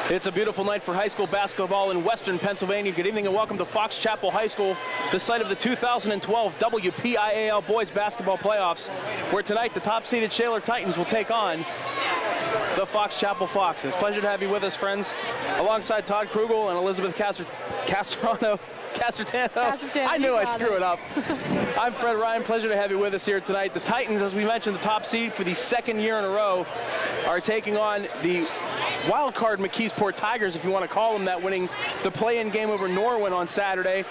It's a beautiful night for high school basketball in Western Pennsylvania. Good evening and welcome to Fox Chapel High School, the site of the 2012 WPIAL Boys Basketball Playoffs, where tonight the top-seeded Shaler Titans will take on the Fox Chapel Foxes. Pleasure to have you with us, friends, alongside Todd Krugel and Elizabeth Castrano. I knew I'd screw it up. I'm Fred Ryan. Pleasure to have you with us here tonight. The Titans, as we mentioned, the top seed for the second year in a row, are taking on the wild card Mckeesport Tigers, if you want to call them that, winning the play-in game over Norwin on Saturday.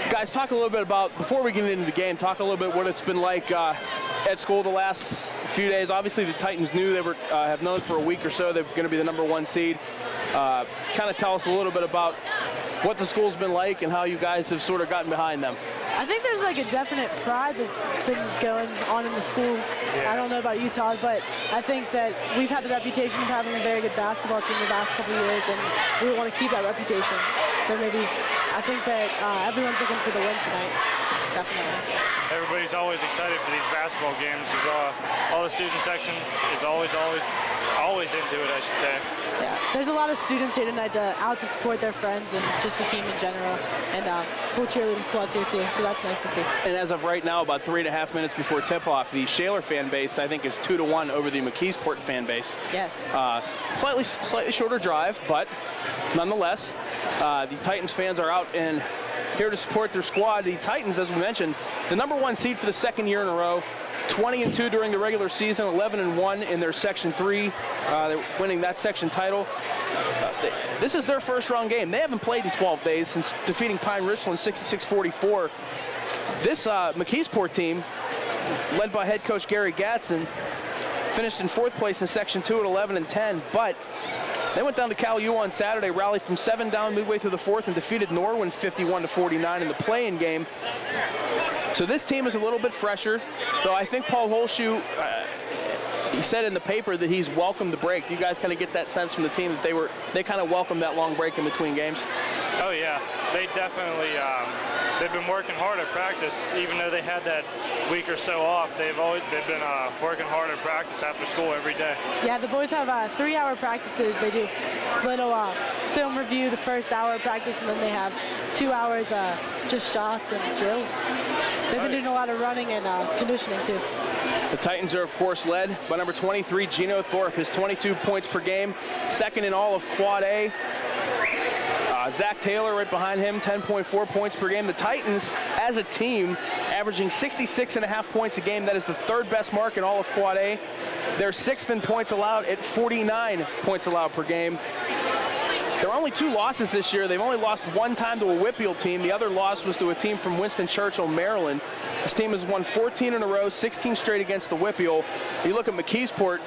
Guys, talk a little bit about, before we get into the game, talk a little bit what it's been like at school the last few days. Obviously, the Titans knew they were have known for a week or so they're going to be the #1 seed. Kind of tell us a little bit about what the school's been like and how you guys have sort of gotten behind them. I think there's like a definite pride that's been going on in the school. I don't know about you, Todd, but I think that we've had the reputation of having a very good basketball team the last couple of years, and we want to keep that reputation. So maybe I think that everyone's looking for the win tonight, definitely. Everybody's always excited for these basketball games. All the student section is always into it, I should say. Yeah, there's a lot of students here tonight out to support their friends and just the team in general, and cool cheerleading squads here too, so that's nice to see. And as of right now, about 3.5 minutes before tip-off, the Shaler fan base, I think, is 2-1 over the Mckeesport fan base. Yes. Slightly shorter drive, but nonetheless, the Titans fans are out and here to support their squad. The Titans, as we mentioned, the #1 seed for the second year in a row. 20-2 during the regular season, 11-1 in their Section 3. They're winning that section title. This is their first-round game. They haven't played in 12 days since defeating Pine Richland 66-44. This Mckeesport team, led by head coach Gary Gatson, finished in 4th place in Section 2 at 11-10, but they went down to Cal U on Saturday, rallied from 7 down midway through the 4th, and defeated Norwin 51-49 in the play-in game. So this team is a little bit fresher, though I think Paul Holshoe, he said in the paper that he's welcomed the break. Do you guys kind of get that sense from the team that they kind of welcomed that long break in between games? Oh yeah, they definitely, they've been working hard at practice. Even though they had that week or so off, they've been working hard at practice after school every day. Yeah, the boys have 3-hour practices. They do little film review the first hour of practice, and then they have 2 hours just shots and drills. They've been doing a lot of running and conditioning too. The Titans are, of course, led by number 23, Geno Thorpe, his 22 points per game, second in all of Quad A. Zach Taylor right behind him, 10.4 points per game. The Titans, as a team, averaging 66.5 points a game. That is the 3rd best mark in all of Quad A. They're 6th in points allowed at 49 points allowed per game. There are only 2 losses this year. They've only lost 1 time to a Whitfield team. The other loss was to a team from Winston Churchill, Maryland. This team has won 14 in a row, 16 straight against the Whitfield. You look at Mckeesport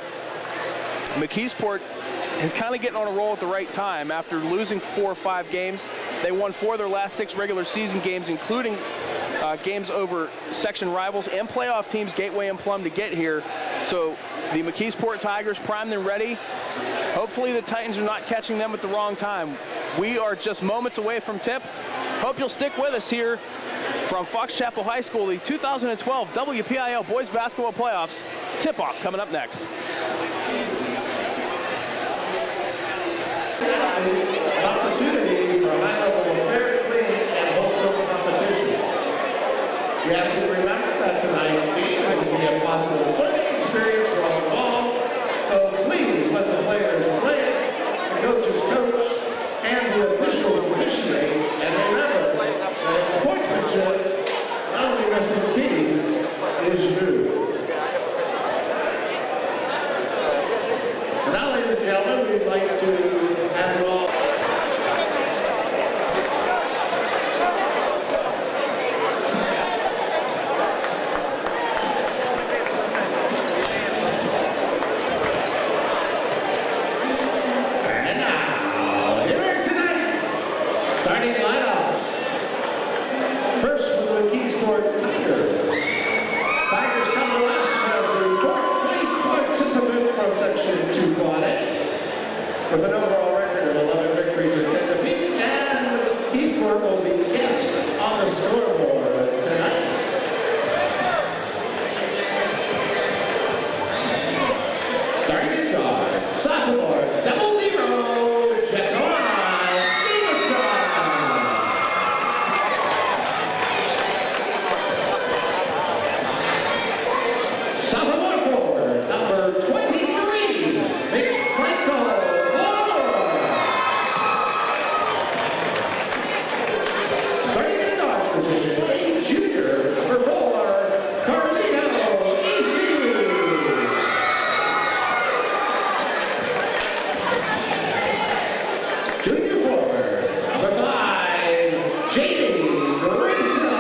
is kind of getting on a roll at the right time. After losing 4 or 5 games, they won 4 of their last 6 regular season games, including games over section rivals and playoff teams Gateway and Plum to get here. So the Mckeesport Tigers primed and ready. Hopefully the Titans are not catching them at the wrong time. We are just moments away from tip. Hope you'll stick with us here from Fox Chapel High School, the 2012 WPIAL Boys Basketball Playoffs. Tip-off coming up next. An opportunity for a high-level fair, clean, and wholesale competition. We ask you to remember that tonight's game is to be a positive learning experience for all involved, so please let the players play, the coaches coach, and the officials officiate, and remember that sportsmanship, not only missing piece, is new. Now, ladies and gentlemen, Mckeesport Tigers. Tigers come to us as the fourth place participant from Section 2 Quad A, with an overall record of 11 victories and 10 defeats, and Mckeesport will be guest on the scoreboard tonight. Starting at guard, sophomore, 00, Geno. Sophomore forward, number 23, starting in the guard position, a junior, number 4, Carlito AC. Junior forward, number 5, Jamie Grayson.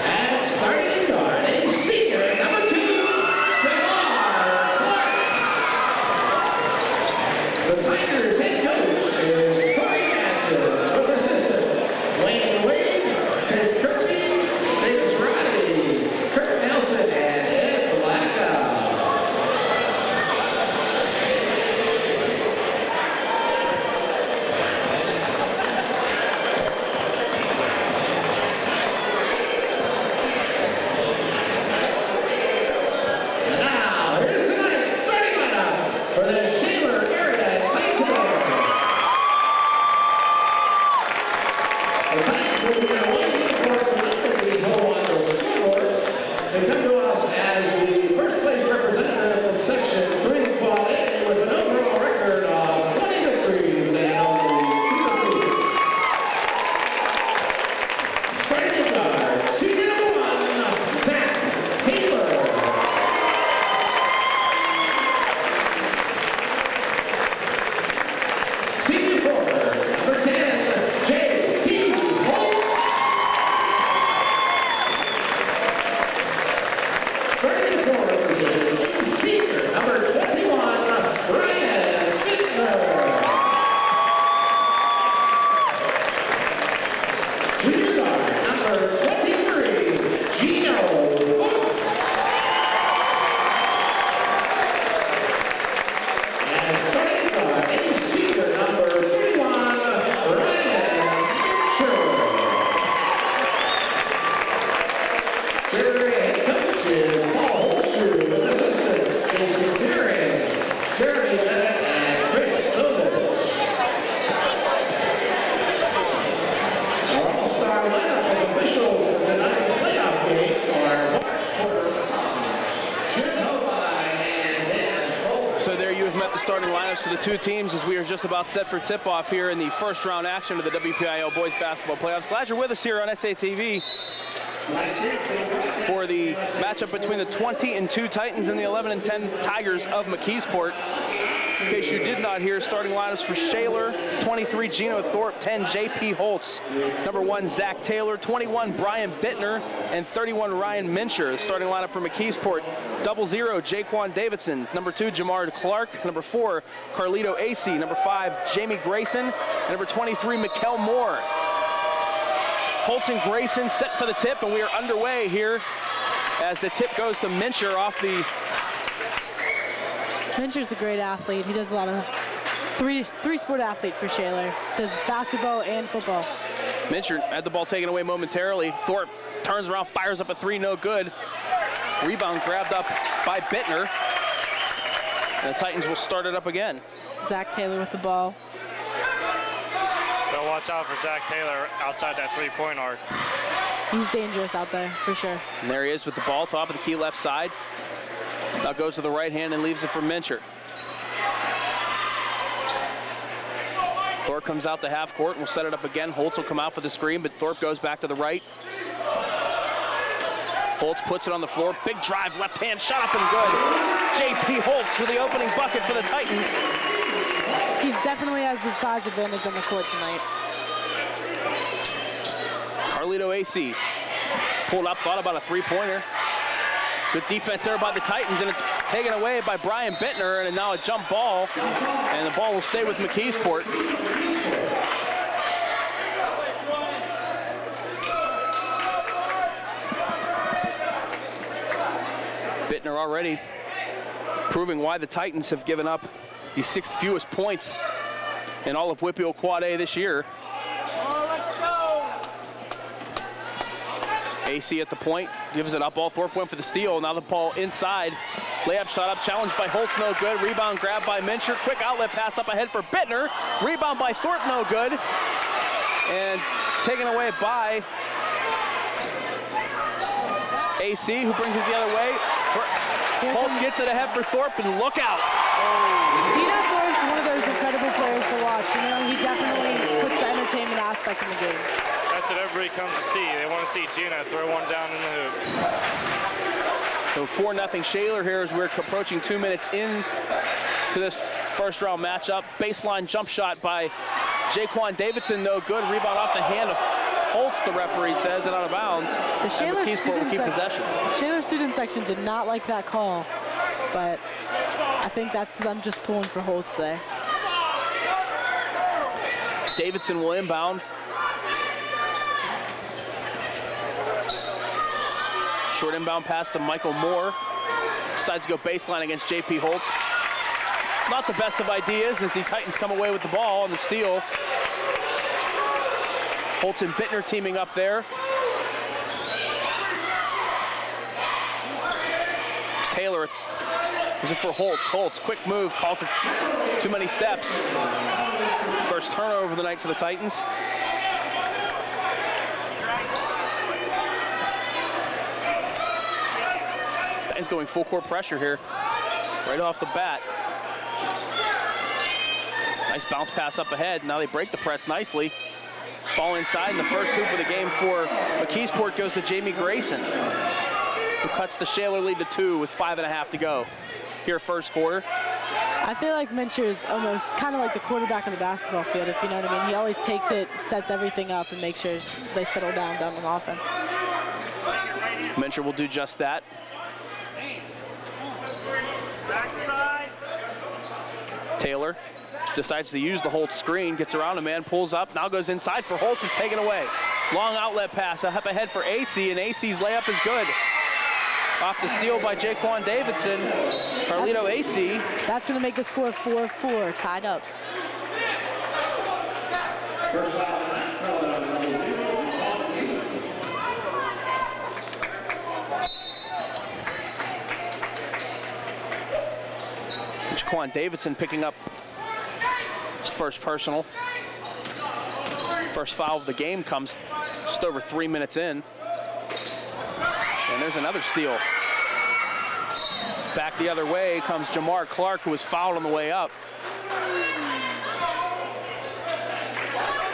And starting in guard, a senior, number 2, the Tigers head coach is Corey Manson, with assistants Wayne Wade, Ted Kirby, Davis Roddy, Kurt Nelson, and Ed Blackout. And now, here's tonight's starting lineup for the Shaler area Titans. The Titans will be in white uniforms tonight. We go on the scoreboard. They come to us as the first place representative from Section 3 Quad A with an overall record of 20 victories and only 2 defeats. Starting in guard, senior number 1, Zach Taylor. Senior forward, number 10, J.P. HOLZ. Starting forward position, a senior, number 21, Ryan Bittner. Junior guard, number 23, Geno. And starting guard, a senior, number 31, Ryan Mitchell. Shaler head coach is Paul Holster, with assistants Jason Fearing, Jeremy Bennett, and Chris Silvers. Our all-star lineup of officials for tonight's playoff game are Mark Porter, Jim Hovi, and Dan Cole. So there you have met the starting lineups for the two teams as we are just about set for tip-off here in the first round action of the WPIAL Boys Basketball Playoffs. Glad you're with us here on SATV for the matchup between the 20-2 Titans and the 11-10 Tigers of Mckeesport. In case you did not hear, starting lineups for Shaler: 23 Geno Thorpe, 10 J.P. HOLZ, number 1 Zach Taylor, 21 Brian Bittner, and 31 Ryan Mincher. The starting lineup for Mckeesport: 00 Jaquan Davidson, number 2 Jamard Clark, number 4 Carlito AC, number 5 Jamie Grayson, and number 23 Mikkel Moore. HOLZ and Grayson set for the tip, and we are underway here as the tip goes to Mincher off the... Mincher's a great athlete. He does a lot of three-sport athlete for Shaler. Does basketball and football. Mincher had the ball taken away momentarily. Thorpe turns around, fires up a 3, no good. Rebound grabbed up by Bittner. And the Titans will start it up again. Zach Taylor with the ball. So watch out for Zach Taylor outside that three-point arc. He's dangerous out there, for sure. And there he is with the ball, top of the key left side. Now goes to the right hand and leaves it for Mincher. Thorpe comes out to half court and will set it up again. HOLZ will come out for the screen, but Thorpe goes back to the right. HOLZ puts it on the floor. Big drive, left hand, shot up and good. J.P. HOLZ with the opening bucket for the Titans. He definitely has the size advantage on the court tonight. Carlito AC pulled up, thought about a three-pointer. Good defense there by the Titans, and it's taken away by Brian Bittner, and now a jump ball, and the ball will stay with Mckeesport. already proving why the Titans have given up the 6th fewest points in all of Whitfield Quad A this year. AC at the point, gives it up. Ball, Thorpe went for the steal. Now the ball inside. Layup shot up, challenged by HOLZ, no good. Rebound grab by Mincher. Quick outlet pass up ahead for Bittner. Rebound by Thorpe, no good. And taken away by AC, who brings it the other way. HOLZ gets it ahead for Thorpe, and look out. Geno Thorpe's one of those incredible players to watch. You know, he definitely puts the entertainment aspect in the game. That's what everybody comes to see. They want to see Geno throw one down in the hoop. So 4-0 Shaler here as we're approaching 2 minutes in to this first round matchup. Baseline jump shot by Jaquan Davidson, no good. Rebound off the hand of HOLZ, the referee says, and out of bounds. The Shaler Mckeesport will keep possession. Shaler student section did not like that call, but I think that's them just pulling for HOLZ there. Davidson will inbound. Short inbound pass to Michael Moore. Decides to go baseline against JP HOLZ. Not the best of ideas as the Titans come away with the ball on the steal. HOLZ and Bittner teaming up there. Taylor is it for HOLZ. HOLZ, quick move, called for too many steps. First turnover of the night for the Titans. Titans going full court pressure here, right off the bat. Nice bounce pass up ahead. Now they break the press nicely. Ball inside, and the first hoop of the game for Mckeesport goes to Jamie Grayson, who cuts the Shaler lead to 2 with 5.5 to go here first quarter. I feel like Mincher is almost kind of like the quarterback of the basketball field, if you know what I mean. He always takes it, sets everything up, and makes sure they settle down on offense. Mincher will do just that. Taylor decides to use the HOLZ screen, gets around a man, pulls up, now goes inside for HOLZ, it's taken away. Long outlet pass up ahead for AC, and AC's layup is good. Off the steal by Jaquan Davidson. Carlito AC. That's going to make the score 4-4, tied up. Jaquan Davidson picking up his first personal. First foul of the game comes just over 3 minutes in. And there's another steal. Back the other way comes Jamar Clark, who was fouled on the way up.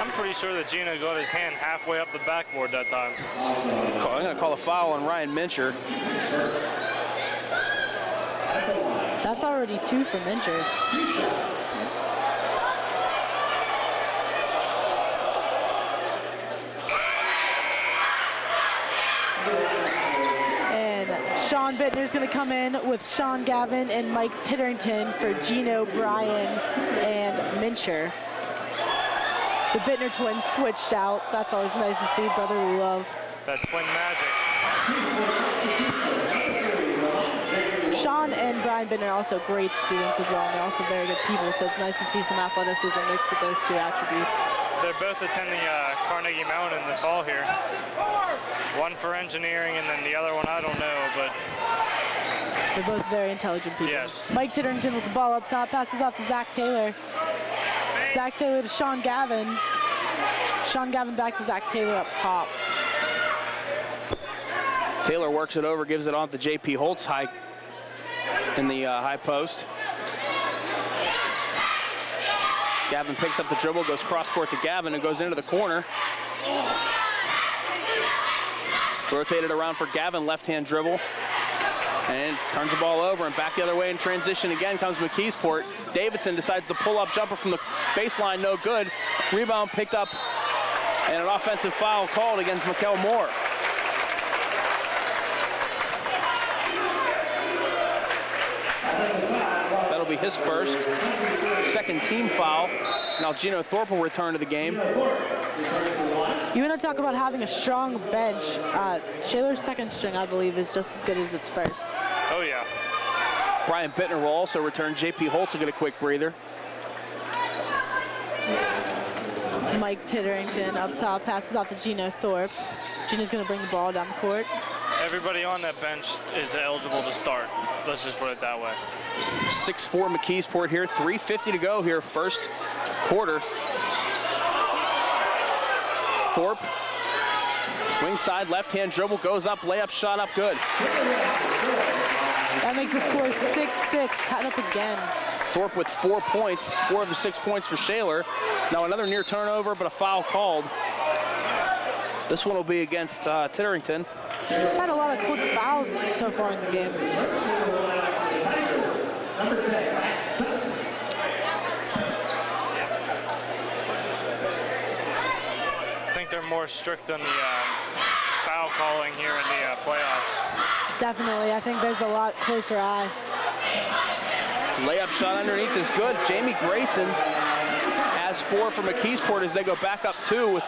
I'm pretty sure that Geno got his hand halfway up the backboard that time. I'm going to call a foul on Ryan Mincher. That's already 2 for Mincher. Sean Bittner's going to come in with Sean Gavin and Mike Titterington for Geno, Brian, and Mincher. The Bittner twins switched out. That's always nice to see, brotherly love. That twin magic. Sean and Brian Bittner are also great students as well, and they're also very good people, so it's nice to see some athleticism mixed with those 2 attributes. They're both attending Carnegie Mellon in the fall here. One for engineering, and then the other one, I don't know, but... They're both very intelligent people. Yes. Mike Titterington with the ball up top, passes off to Zach Taylor. Zach Taylor to Sean Gavin. Sean Gavin back to Zach Taylor up top. Taylor works it over, gives it on to JP HOLZ high in the high post. Gavin picks up the dribble, goes cross court to Gavin, and goes into the corner. Rotated around for Gavin, left-hand dribble, and turns the ball over, and back the other way in transition again comes Mckeesport. Davidson decides to pull up jumper from the baseline, no good. Rebound picked up, and an offensive foul called against Michael Moore. That'll be his first, second team foul. Now Geno Thorpe will return to the game. You want to talk about having a strong bench. Shaler's second string, I believe, is just as good as its first. Oh, yeah. Brian Bittner will also return. J.P. Holtz will get a quick breather. Mike Titterington up top, passes off to Geno Thorpe. Geno's going to bring the ball down the court. Everybody on that bench is eligible to start. Let's just put it that way. 6-4 Mckeesport here. 3:50 to go here, first quarter. Thorpe, wing side, left-hand dribble, goes up, layup, shot up, good. That makes the score 6-6, tied up again. Thorpe with 4 points, 4 of the 6 points for Shaler. Now another near turnover, but a foul called. This one will be against Titterington. We've had a lot of quick fouls so far in the game. I think they're more strict on the foul calling here in the playoffs. Definitely, I think there's a lot closer eye. Layup shot underneath is good. Jamie Grayson has 4 for Mckeesport as they go back up 2 with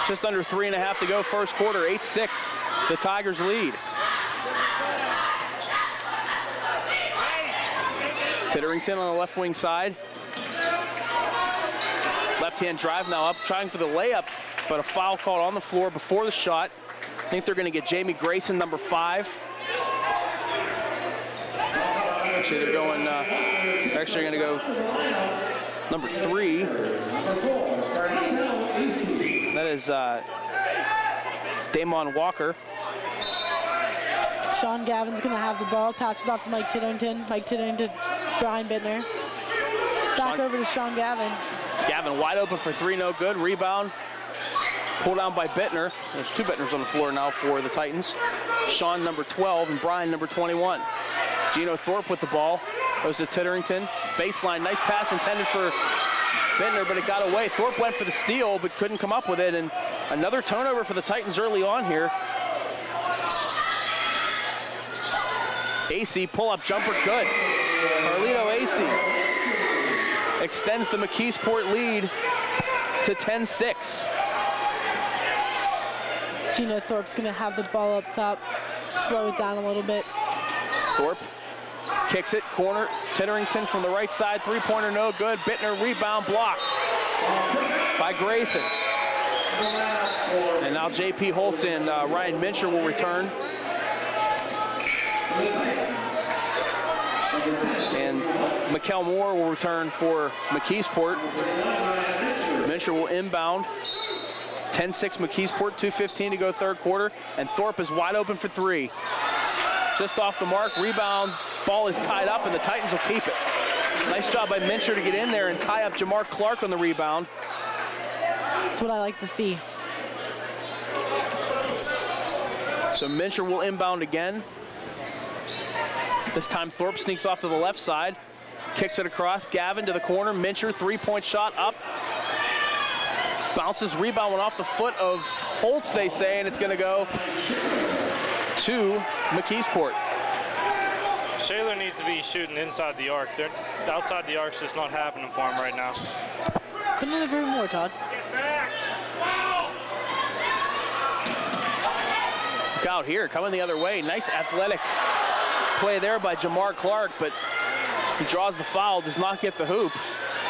just under 3.5 to go first quarter. 8-6, the Tigers lead. Titterington on the left wing side. Left-hand drive now up, trying for the layup, but a foul called on the floor before the shot. I think they're going to get Jamie Grayson, number 5. Actually, they're going, actually going to go number 3. That is Damon Walker. Sean Gavin's going to have the ball, passes off to Mike Titterington. Mike Titterington, Brian Bittner. Back over to Sean Gavin. Gavin wide open for 3, no good. Rebound, pulled down by Bittner. There's 2 Bittners on the floor now for the Titans. Sean, number 12, and Brian, number 21. Geno Thorpe with the ball, goes to Titterington. Baseline, nice pass intended for Bittner, but it got away. Thorpe went for the steal, but couldn't come up with it, and another turnover for the Titans early on here. AC pull-up jumper, good. Carlito AC extends the Mckeesport lead to 10-6. Geno Thorpe's going to have the ball up top, slow it down a little bit. Thorpe kicks it, corner, Titterington from the right side, 3-pointer no good. Bittner rebound blocked by Grayson. And now J.P. Holtz and Ryan Mincher will return. And Mikkel Moore will return for Mckeesport. Mincher will inbound. 10-6 Mckeesport, 2:15 to go third quarter, and Thorpe is wide open for 3. Just off the mark, rebound, ball is tied up, and the Titans will keep it. Nice job by Mincher to get in there and tie up Jamar Clark on the rebound. That's what I like to see. So Mincher will inbound again. This time Thorpe sneaks off to the left side, kicks it across, Gavin to the corner, Mincher, 3-point shot up. Bounces, rebound went off the foot of Holtz, they say, and it's going to go to Mckeesport. Shaler needs to be shooting inside the arc. Outside the arc's just not happening for him right now. Couldn't agree more, Todd. Look out here, coming the other way. Nice athletic play there by Jamar Clark, but he draws the foul, does not get the hoop,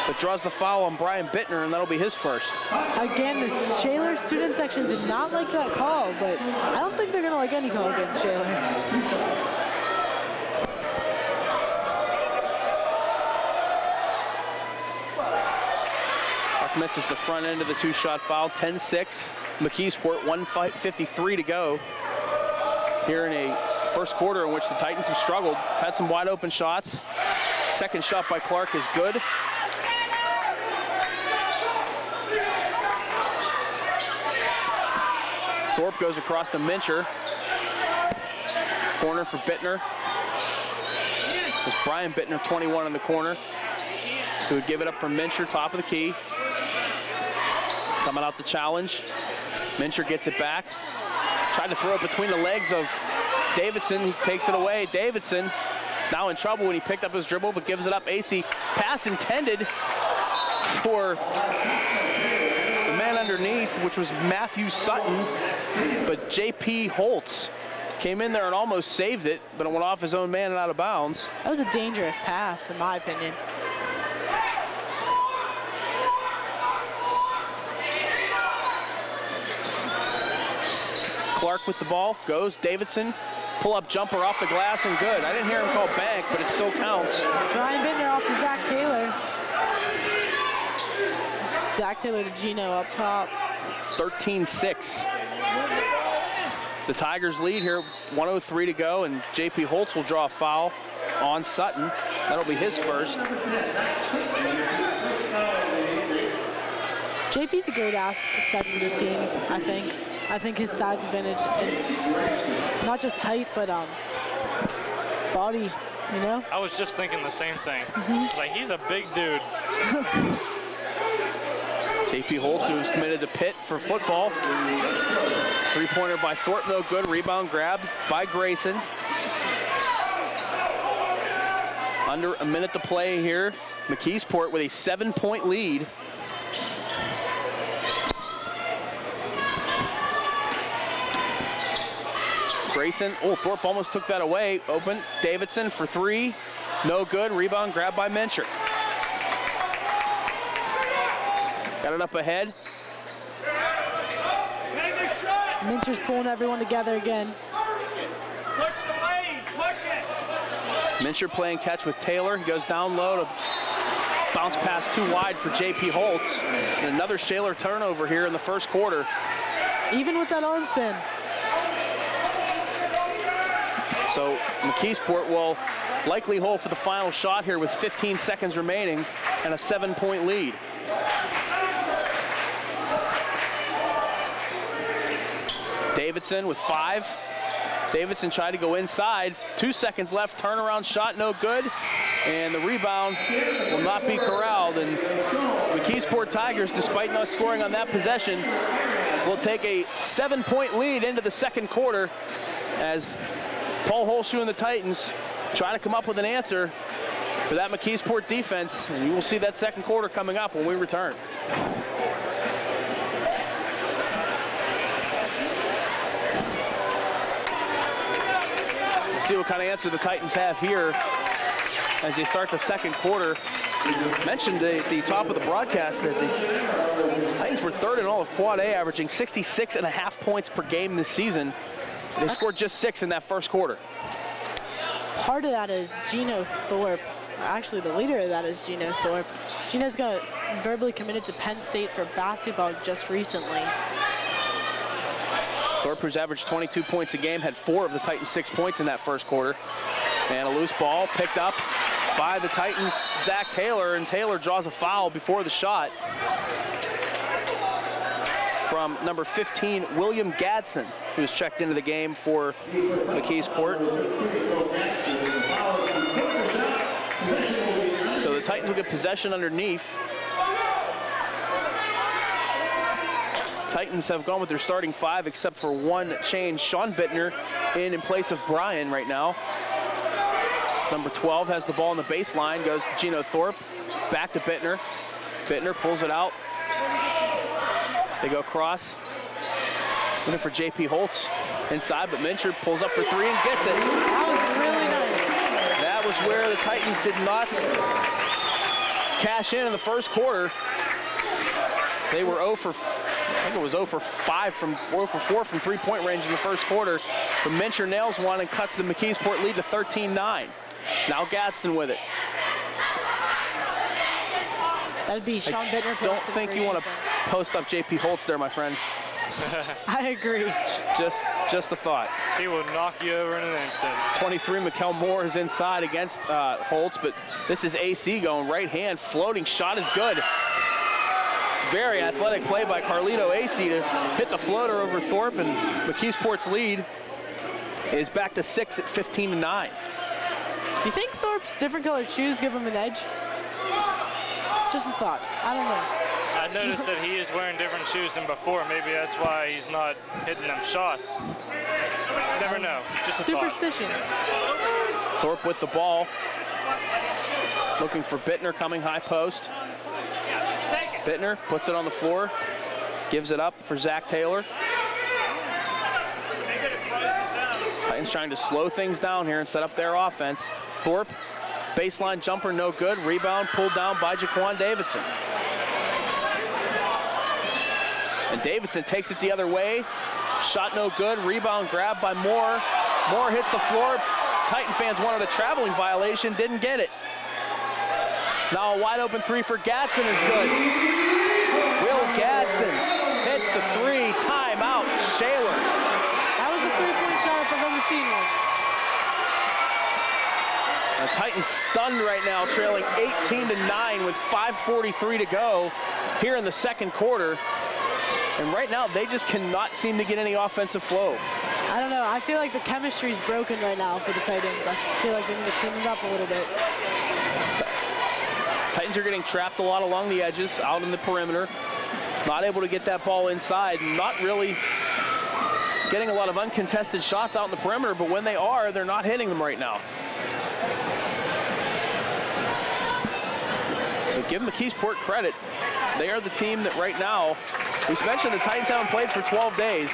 but draws the foul on Brian Bittner, and that'll be his first. Again, the Shaler student section did not like that call, but I don't think they're going to like any call against Shaler. Clark misses the front end of the 2-shot foul. 10-6, Mckeesport, 1:53 to go here in a first quarter in which the Titans have struggled. Had some wide open shots. Second shot by Clark is good. Thorpe goes across to Mincher. Corner for Bittner. There's Brian Bittner, 21 in the corner, who would give it up for Mincher, top of the key. Coming out the challenge. Mincher gets it back. Tried to throw it between the legs of Davidson. He takes it away. Davidson now in trouble when he picked up his dribble, but gives it up. AC pass intended for the man underneath, which was Matthew Sutton, but J.P. Holtz came in there and almost saved it, but it went off his own man and out of bounds. That was a dangerous pass, in my opinion. Clark with the ball, goes, Davidson, pull-up jumper off the glass and good. I didn't hear him call bank, but it still counts. Brian Bittner off to Zach Taylor. Zach Taylor to Geno up top. 13-6. The Tigers lead here, 1:03 to go, and JP HOLZ will draw a foul on Sutton. That'll be his first. JP's a great asset to the team, I think. I think his size advantage, and not just height, but body, you know? I was just thinking the same thing. Like, he's a big dude. JP HOLZ, who's committed to Pitt for football. Three-pointer by Thorpe, no good. Rebound grabbed by Grayson. Under a minute to play here. Mckeesport with a 7-point lead. Grayson, oh, Thorpe almost took that away. Open, Davidson for three. No good, rebound grabbed by Mencher. Got it up ahead. Mencher's pulling everyone together again. Push the lane, push it. Mencher playing catch with Taylor. He goes down low to bounce pass too wide for JP HOLZ. And another Shaler turnover here in the first quarter. Even with that arm spin. So Mckeesport will likely hold for the final shot here with 15 seconds remaining and a 7-point lead. Davidson with 5. Davidson tried to go inside. 2 seconds left. Turnaround shot, no good. And the rebound will not be corralled. And Mckeesport Tigers, despite not scoring on that possession, will take a 7-point lead into the second quarter as Paul Holschuh and the Titans try to come up with an answer for that Mckeesport defense. And you will see that second quarter coming up when we return. See what kind of answer the Titans have here as they start the second quarter. Mentioned at the top of the broadcast that the Titans were third in all of Quad A, averaging 66.5 points per game this season. They scored just 6 in that first quarter. Part of that is Geno Thorpe. Actually, the leader of that is Geno Thorpe. Geno's got verbally committed to Penn State for basketball just recently. Thorpe, who's averaged 22 points a game, had 4 of the Titans' 6 points in that first quarter. And a loose ball picked up by the Titans' Zach Taylor, and Taylor draws a foul before the shot from number 15, William Gadsden, who's checked into the game for Mckeesport. So the Titans will get possession underneath. Titans have gone with their starting 5 except for one change. Sean Bittner in place of Brian right now. Number 12 has the ball on the baseline, goes to Geno Thorpe. Back to Bittner. Bittner pulls it out. They go cross. Looking for JP HOLZ inside, but Mencher pulls up for 3 and gets it. That was really nice. That was where the Titans did not cash in the first quarter. They were 0 for, I think it was 0 for 5 from 0 for 4 from 3-point range in the first quarter. But Mencher nails one and cuts the Mckeesport lead to 13-9. Now Gadsden with it. That'd be Sean Bittner. I don't think you want to post up JP HOLZ there, my friend. I agree. Just a thought. He will knock you over in an instant. 23, Mikkel Moore is inside against HOLZ, but this is AC going right hand. Floating shot is good. Very athletic play by Carlito AC to hit the floater over Thorpe, and Mckeesport's lead is back to 6 at 15-9. You think Thorpe's different colored shoes give him an edge? Just a thought. I don't know. I noticed that he is wearing different shoes than before. Maybe that's why he's not hitting them shots. Never know. Just a Superstitions. thought. Thorpe with the ball. Looking for Bittner coming high post. Bittner puts it on the floor. Gives it up for Zach Taylor. Titans trying to slow things down here and set up their offense. Thorpe, baseline jumper, no good. Rebound pulled down by Jaquan Davidson. And Davidson takes it the other way. Shot no good. Rebound grabbed by Moore. Moore hits the floor. Titan fans wanted a traveling violation, didn't get it. Now a wide open three for Gadsden is good. Will Gadsden hits the three. Timeout, Shaler. That was a three-point shot if I've ever seen one. The Titans stunned right now, trailing 18-9 with 5:43 to go here in the second quarter. And right now, they just cannot seem to get any offensive flow. I don't know. I feel like the chemistry's broken right now for the Titans. I feel like they need to clean it up a little bit. Titans are getting trapped a lot along the edges, out in the perimeter. Not able to get that ball inside. Not really getting a lot of uncontested shots out in the perimeter, but when they are, they're not hitting them right now. So give Mckeesport credit. They are the team that right now, we mentioned the Titans haven't played for 12 days.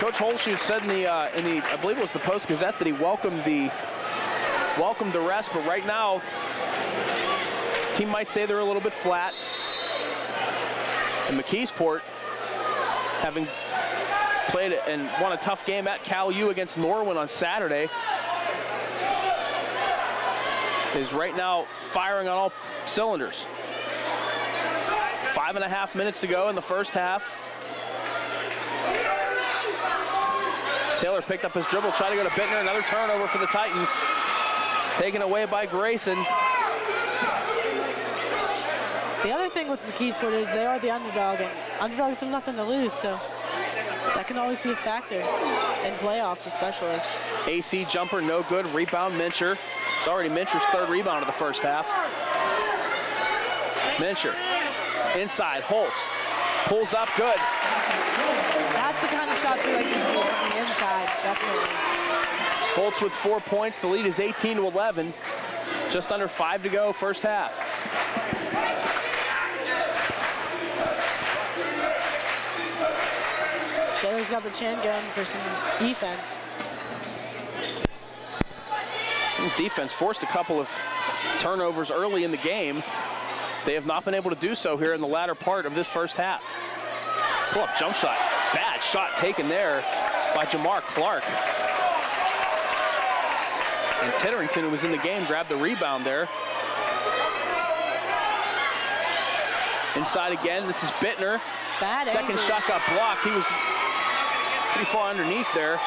Coach HOLZ said in the I believe it was the Post-Gazette that he welcomed the rest, but right now, team might say they're a little bit flat. And Mckeesport, having played and won a tough game at Cal U against Norwin on Saturday, is right now firing on all cylinders. 5.5 minutes to go in the first half. Taylor picked up his dribble, tried to go to Bittner, another turnover for the Titans. Taken away by Grayson. The other thing with Mckeesport is they are the underdog, and underdogs have nothing to lose, so that can always be a factor in playoffs especially. AC jumper, no good. Rebound, Mincher. It's already Mincher's third rebound of the first half. Mincher, inside, HOLZ. Pulls up, good. That's the kind of shots we like to see from the inside, definitely. HOLZ with 4 points. The lead is 18-11. Just under 5 to go, first half. Shaler's got the chin going for some defense. This defense forced a couple of turnovers early in the game. They have not been able to do so here in the latter part of this first half. Pull-up jump shot. Bad shot taken there by Jamar Clark. And Titterington, who was in the game, grabbed the rebound there. Inside again, this is Bittner. Bad Second angle. shot got blocked. He was pretty far underneath there.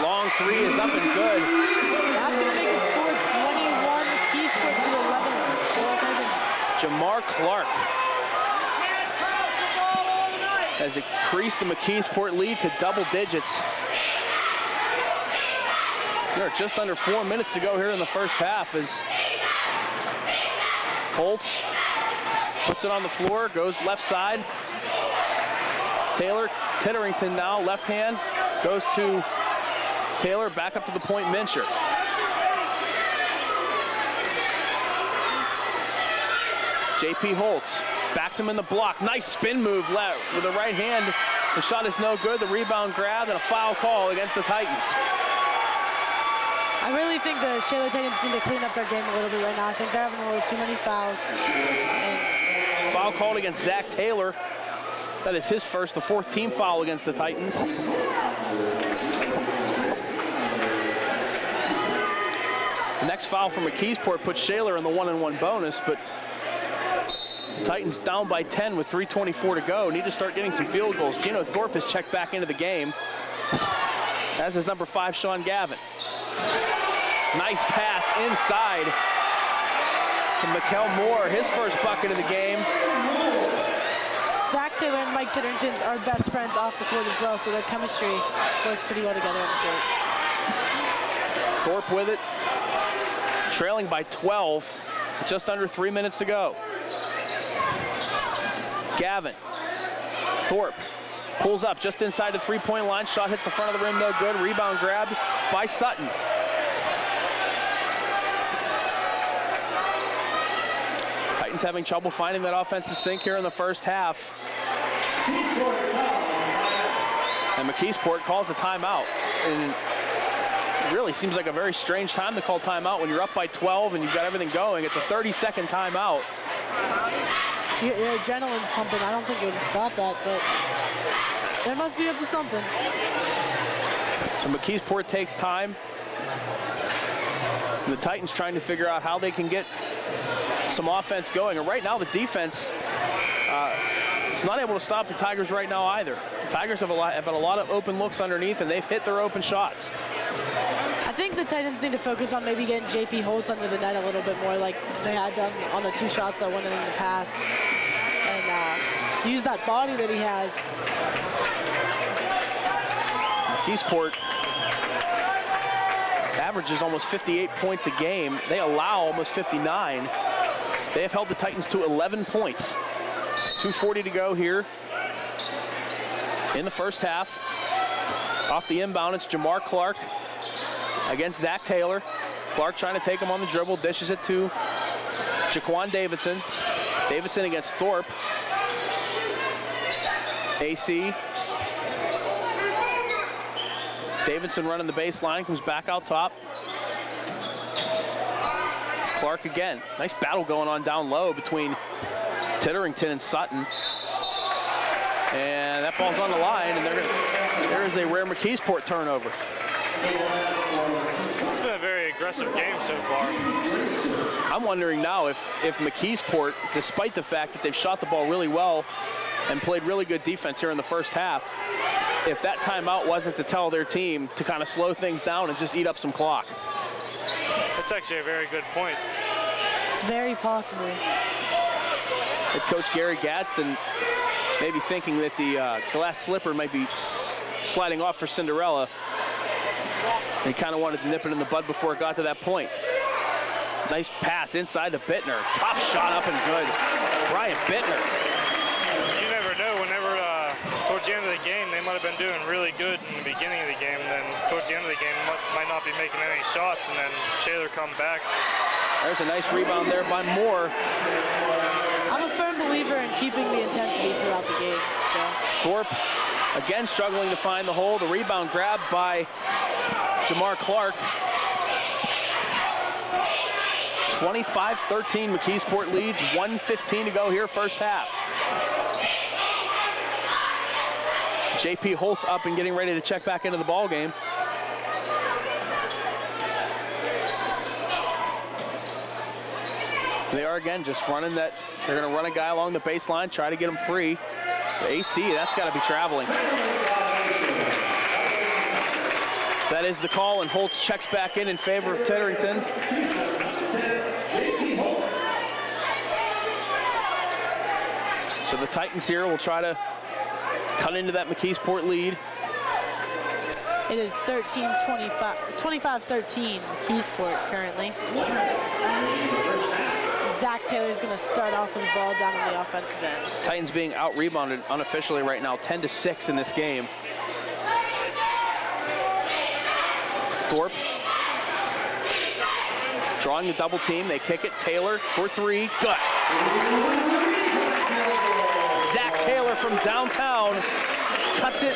Long three is up and good. That's going to make the score 21, Mckeesport to 11. Shaler Titans. Jamar Clark has increased the Mckeesport lead to double digits. There are just under 4 minutes to go here in the first half as HOLZ puts it on the floor, goes left side. Taylor, Titterington now, left hand, goes to Taylor, back up to the point, Mincher. JP HOLZ backs him in the block. Nice spin move left with the right hand. The shot is no good. The rebound grabbed and a foul call against the Titans. I really think the Shaler Titans need to clean up their game a little bit right now. I think they're having a little too many fouls. And Foul called against Zach Taylor. That is his first, the fourth team foul against the Titans. The next foul from Mckeesport puts Shaler in the 1-on-1 bonus, but Titans down by 10 with 3:24 to go. Need to start getting some field goals. Geno Thorpe has checked back into the game, as is number 5, Sean Gavin. Nice pass inside to Mikkel Moore, his first bucket of the game. Zach Taylor and Mike Titterington are best friends off the court as well, so their chemistry works pretty well together on the court. Thorpe with it, trailing by 12, just under 3 minutes to go. Gavin, Thorpe pulls up just inside the three-point line. Shot hits the front of the rim, no good. Rebound grabbed by Sutton. Titans having trouble finding that offensive sink here in the first half. And Mckeesport calls a timeout. And it really seems like a very strange time to call timeout when you're up by 12 and you've got everything going. It's a 30-second timeout. Your adrenaline's pumping. I don't think it would stop that, but they must be up to something. So Mckeesport takes time. And the Titans trying to figure out how they can get some offense going. And right now the defense is not able to stop the Tigers right now either. The Tigers have had a lot of open looks underneath, and they've hit their open shots. I think the Titans need to focus on maybe getting JP HOLZ under the net a little bit more like they had done on the 2 shots that went in the past. And use that body that he has. Mckeesport averages almost 58 points a game. They allow almost 59. They have held the Titans to 11 points. 2:40 to go here in the first half. Off the inbound, it's Jamar Clark against Zach Taylor. Clark trying to take him on the dribble, dishes it to Jaquan Davidson. Davidson against Thorpe. AC. Davidson running the baseline, comes back out top. It's Clark again. Nice battle going on down low between Titterington and Sutton. And that ball's on the line, and there is a rare Mckeesport turnover. It's been a very aggressive game so far. I'm wondering now if Mckeesport, despite the fact that they've shot the ball really well and played really good defense here in the first half, if that timeout wasn't to tell their team to kind of slow things down and just eat up some clock. That's actually a very good point. It's very possible. Head coach Gary Gadsden maybe thinking that the glass slipper might be sliding off for Cinderella. He kind of wanted to nip it in the bud before it got to that point. Nice pass inside to Bittner. Tough shot up and good. Brian Bittner. You never know. Whenever towards the end of the game, they might have been doing really good in the beginning of the game. And then towards the end of the game, might not be making any shots. And then Shaler come back. There's a nice rebound there by Moore. I'm a firm believer in keeping the intensity throughout the game. So Thorpe again struggling to find the hole. The rebound grabbed by Jamar Clark. 25-13 Mckeesport leads, 1:15 to go here, first half. JP HOLZ up and getting ready to check back into the ball game. They are again just running that. They're going to run a guy along the baseline, try to get him free. The AC, that's got to be traveling. That is the call, and HOLZ checks back in favor of Titterington. So the Titans here will try to cut into that Mckeesport lead. it is 25-13 Mckeesport currently. Zach Taylor's going to start off with the ball down on the offensive end. Titans being out-rebounded unofficially right now, 10-6 in this game. Thorpe drawing the double team. They kick it. Taylor for 3. Good. Zach Taylor from downtown cuts it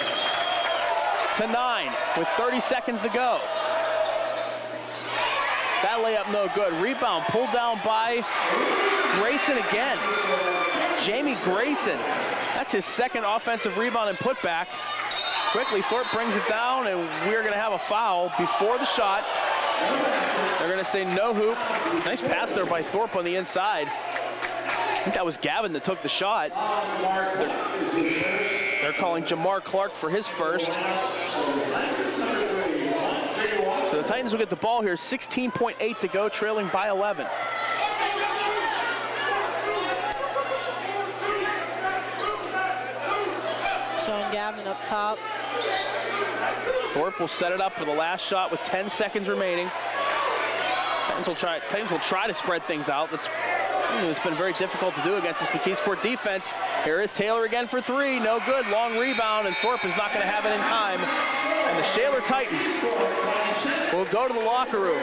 to 9 with 30 seconds to go. That layup no good. Rebound pulled down by Grayson again. Jamie Grayson. That's his second offensive rebound and putback. Quickly, Thorpe brings it down, and we're going to have a foul before the shot. They're going to say no hoop. Nice pass there by Thorpe on the inside. I think that was Gavin that took the shot. They're calling Jamar Clark for his first. So the Titans will get the ball here, 16.8 to go, trailing by 11. Showing Gavin up top. Thorpe will set it up for the last shot with 10 seconds remaining. Titans will try to spread things out. It's been very difficult to do against this Mckeesport defense. Here is Taylor again for 3. No good. Long rebound, and Thorpe is not going to have it in time. And the Shaler Titans will go to the locker room.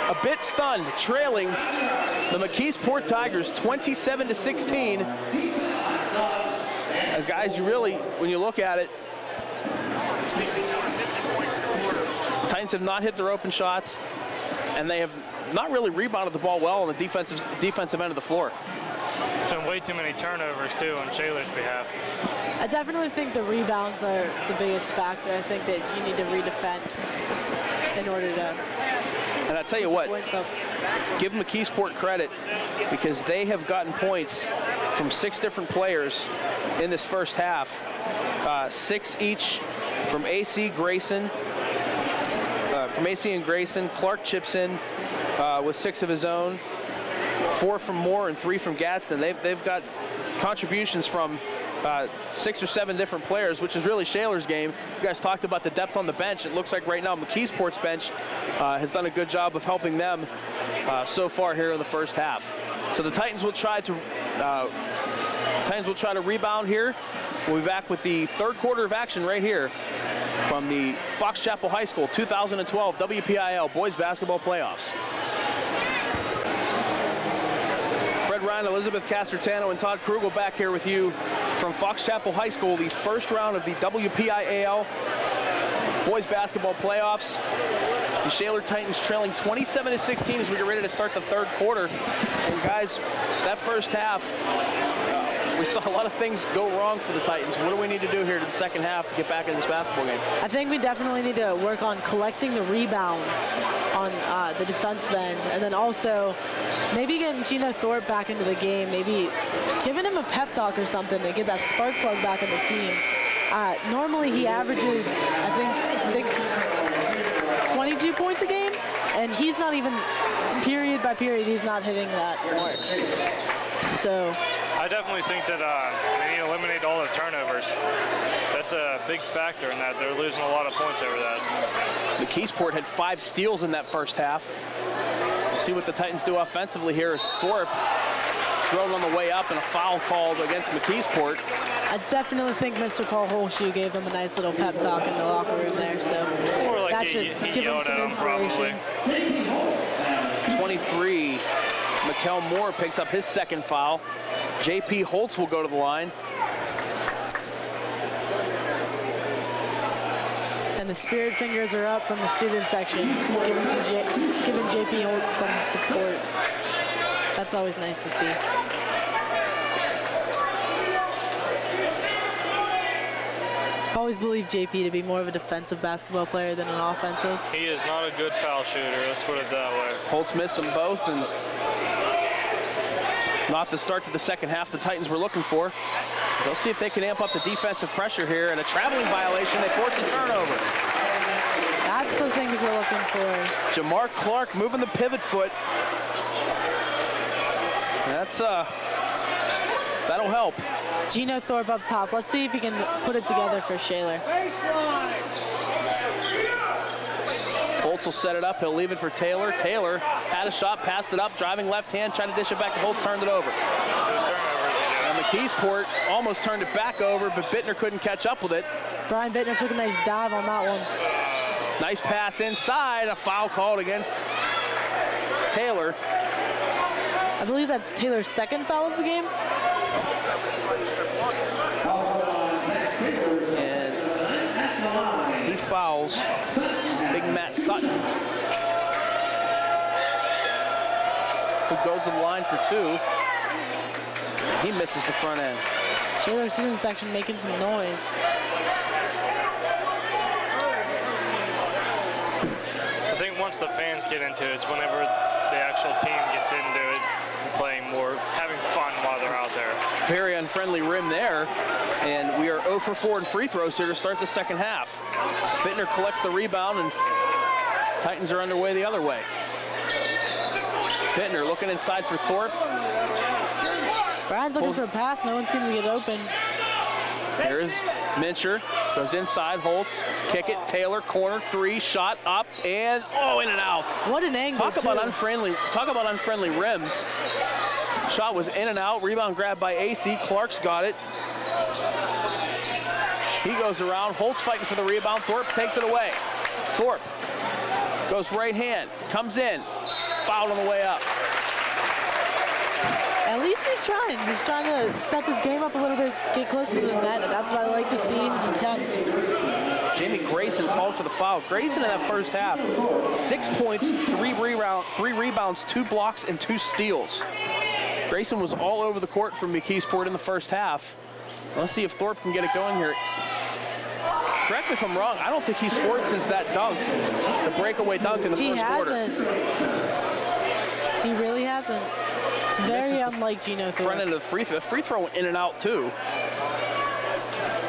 A bit stunned, trailing the Mckeesport Tigers 27-16. Guys, you really, when you look at it, Titans have not hit their open shots, and they have not really rebounded the ball well on the defensive end of the floor. There's been way too many turnovers, too, on Shaler's behalf. I definitely think the rebounds are the biggest factor. I think that you need to redefend in order to. And I tell you what, points up. give Mckeesport credit because they have gotten points from 6 different players in this first half. 6 each from AC Grayson. From AC and Grayson. Clark chips in with 6 of his own. 4 from Moore and 3 from Gadsden. They've got contributions from 6 or 7 different players, which is really Shaler's game. You guys talked about the depth on the bench. It looks like right now Mckeesport's bench has done a good job of helping them so far here in the first half. So the Titans will try to rebound here. We'll be back with the third quarter of action right here from the Fox Chapel High School 2012 WPIAL Boys Basketball Playoffs. Fred Ryan, Elizabeth Castertano, and Todd Krugel back here with you from Fox Chapel High School, the first round of the WPIAL Boys Basketball Playoffs. The Shaler Titans trailing 27-16 as we get ready to start the third quarter. And guys, that first half, we saw a lot of things go wrong for the Titans. What do we need to do here in the second half to get back in this basketball game? I think we definitely need to work on collecting the rebounds on the defensive end, and then also maybe getting Geno Thorpe back into the game, maybe giving him a pep talk or something to get that spark plug back in the team. Normally he averages, I think, 22 points a game, and he's not even, period by period, he's not hitting that mark. So I definitely think that they need to eliminate all the turnovers. That's a big factor in that. They're losing a lot of points over that. Mckeesport had 5 steals in that first half. We'll see what the Titans do offensively here as Thorpe drilled on the way up and a foul called against Mckeesport. I definitely think Mr. Paul Holshoe gave them a nice little pep talk in the locker room there, so More like that he should give them yelled some at him, inspiration. probably. 23, Mikkel Moore picks up his second foul. JP HOLZ will go to the line. And the spirit fingers are up from the student section, giving JP HOLZ some support. That's always nice to see. I've always believed JP to be more of a defensive basketball player than an offensive. He is not a good foul shooter, let's put it that way. HOLZ missed them both, and not the start to the second half the Titans were looking for. They'll see if they can amp up the defensive pressure here, and a traveling violation. They force a turnover. That's the things we're looking for. Jamar Clark moving the pivot foot. That'll help. Geno Thorpe up top. Let's see if he can put it together for Shaler. HOLZ will set it up. He'll leave it for Taylor. Taylor had a shot, passed it up, driving left hand, tried to dish it back to HOLZ, turned it over. And Mckeesport almost turned it back over, but Bittner couldn't catch up with it. Brian Bittner took a nice dive on that one. Nice pass inside. A foul called against Taylor. I believe that's Taylor's second foul of the game. And he fouls Big Matt Sutton, who goes to the line for 2. He misses the front end. Shaler student section making some noise. I think once the fans get into it, it's whenever the actual team gets into it, playing more, having fun while they're out there. Very unfriendly rim there, and we are 0 for 4 in free throws here to start the second half. Bittner collects the rebound, and Titans are underway the other way. Bittner looking inside for Thorpe. Brian's looking for a pass. No one seemed to get open. There's Mincher, goes inside, HOLZ, kick it, Taylor, corner, 3, shot, up, and in and out. What an angle, Talk about unfriendly rims. Shot was in and out, rebound grabbed by AC, Clark's got it. He goes around, HOLZ fighting for the rebound, Thorpe takes it away. Thorpe goes right hand, comes in, fouled on the way up. At least Casey's trying. He's trying to step his game up a little bit, get closer to the net, and that's what I like to see him attempt. Jamie Grayson called for the foul. Grayson in that first half, 6 points, 3 rebounds, 2 blocks, and 2 steals. Grayson was all over the court for Mckeesport in the first half. Let's see if Thorpe can get it going here. Correct me if I'm wrong, I don't think he scored since that dunk, the breakaway dunk in the first quarter. He hasn't. He really hasn't. It's very unlike Geno Thorpe. Front end of the free throw went in and out too.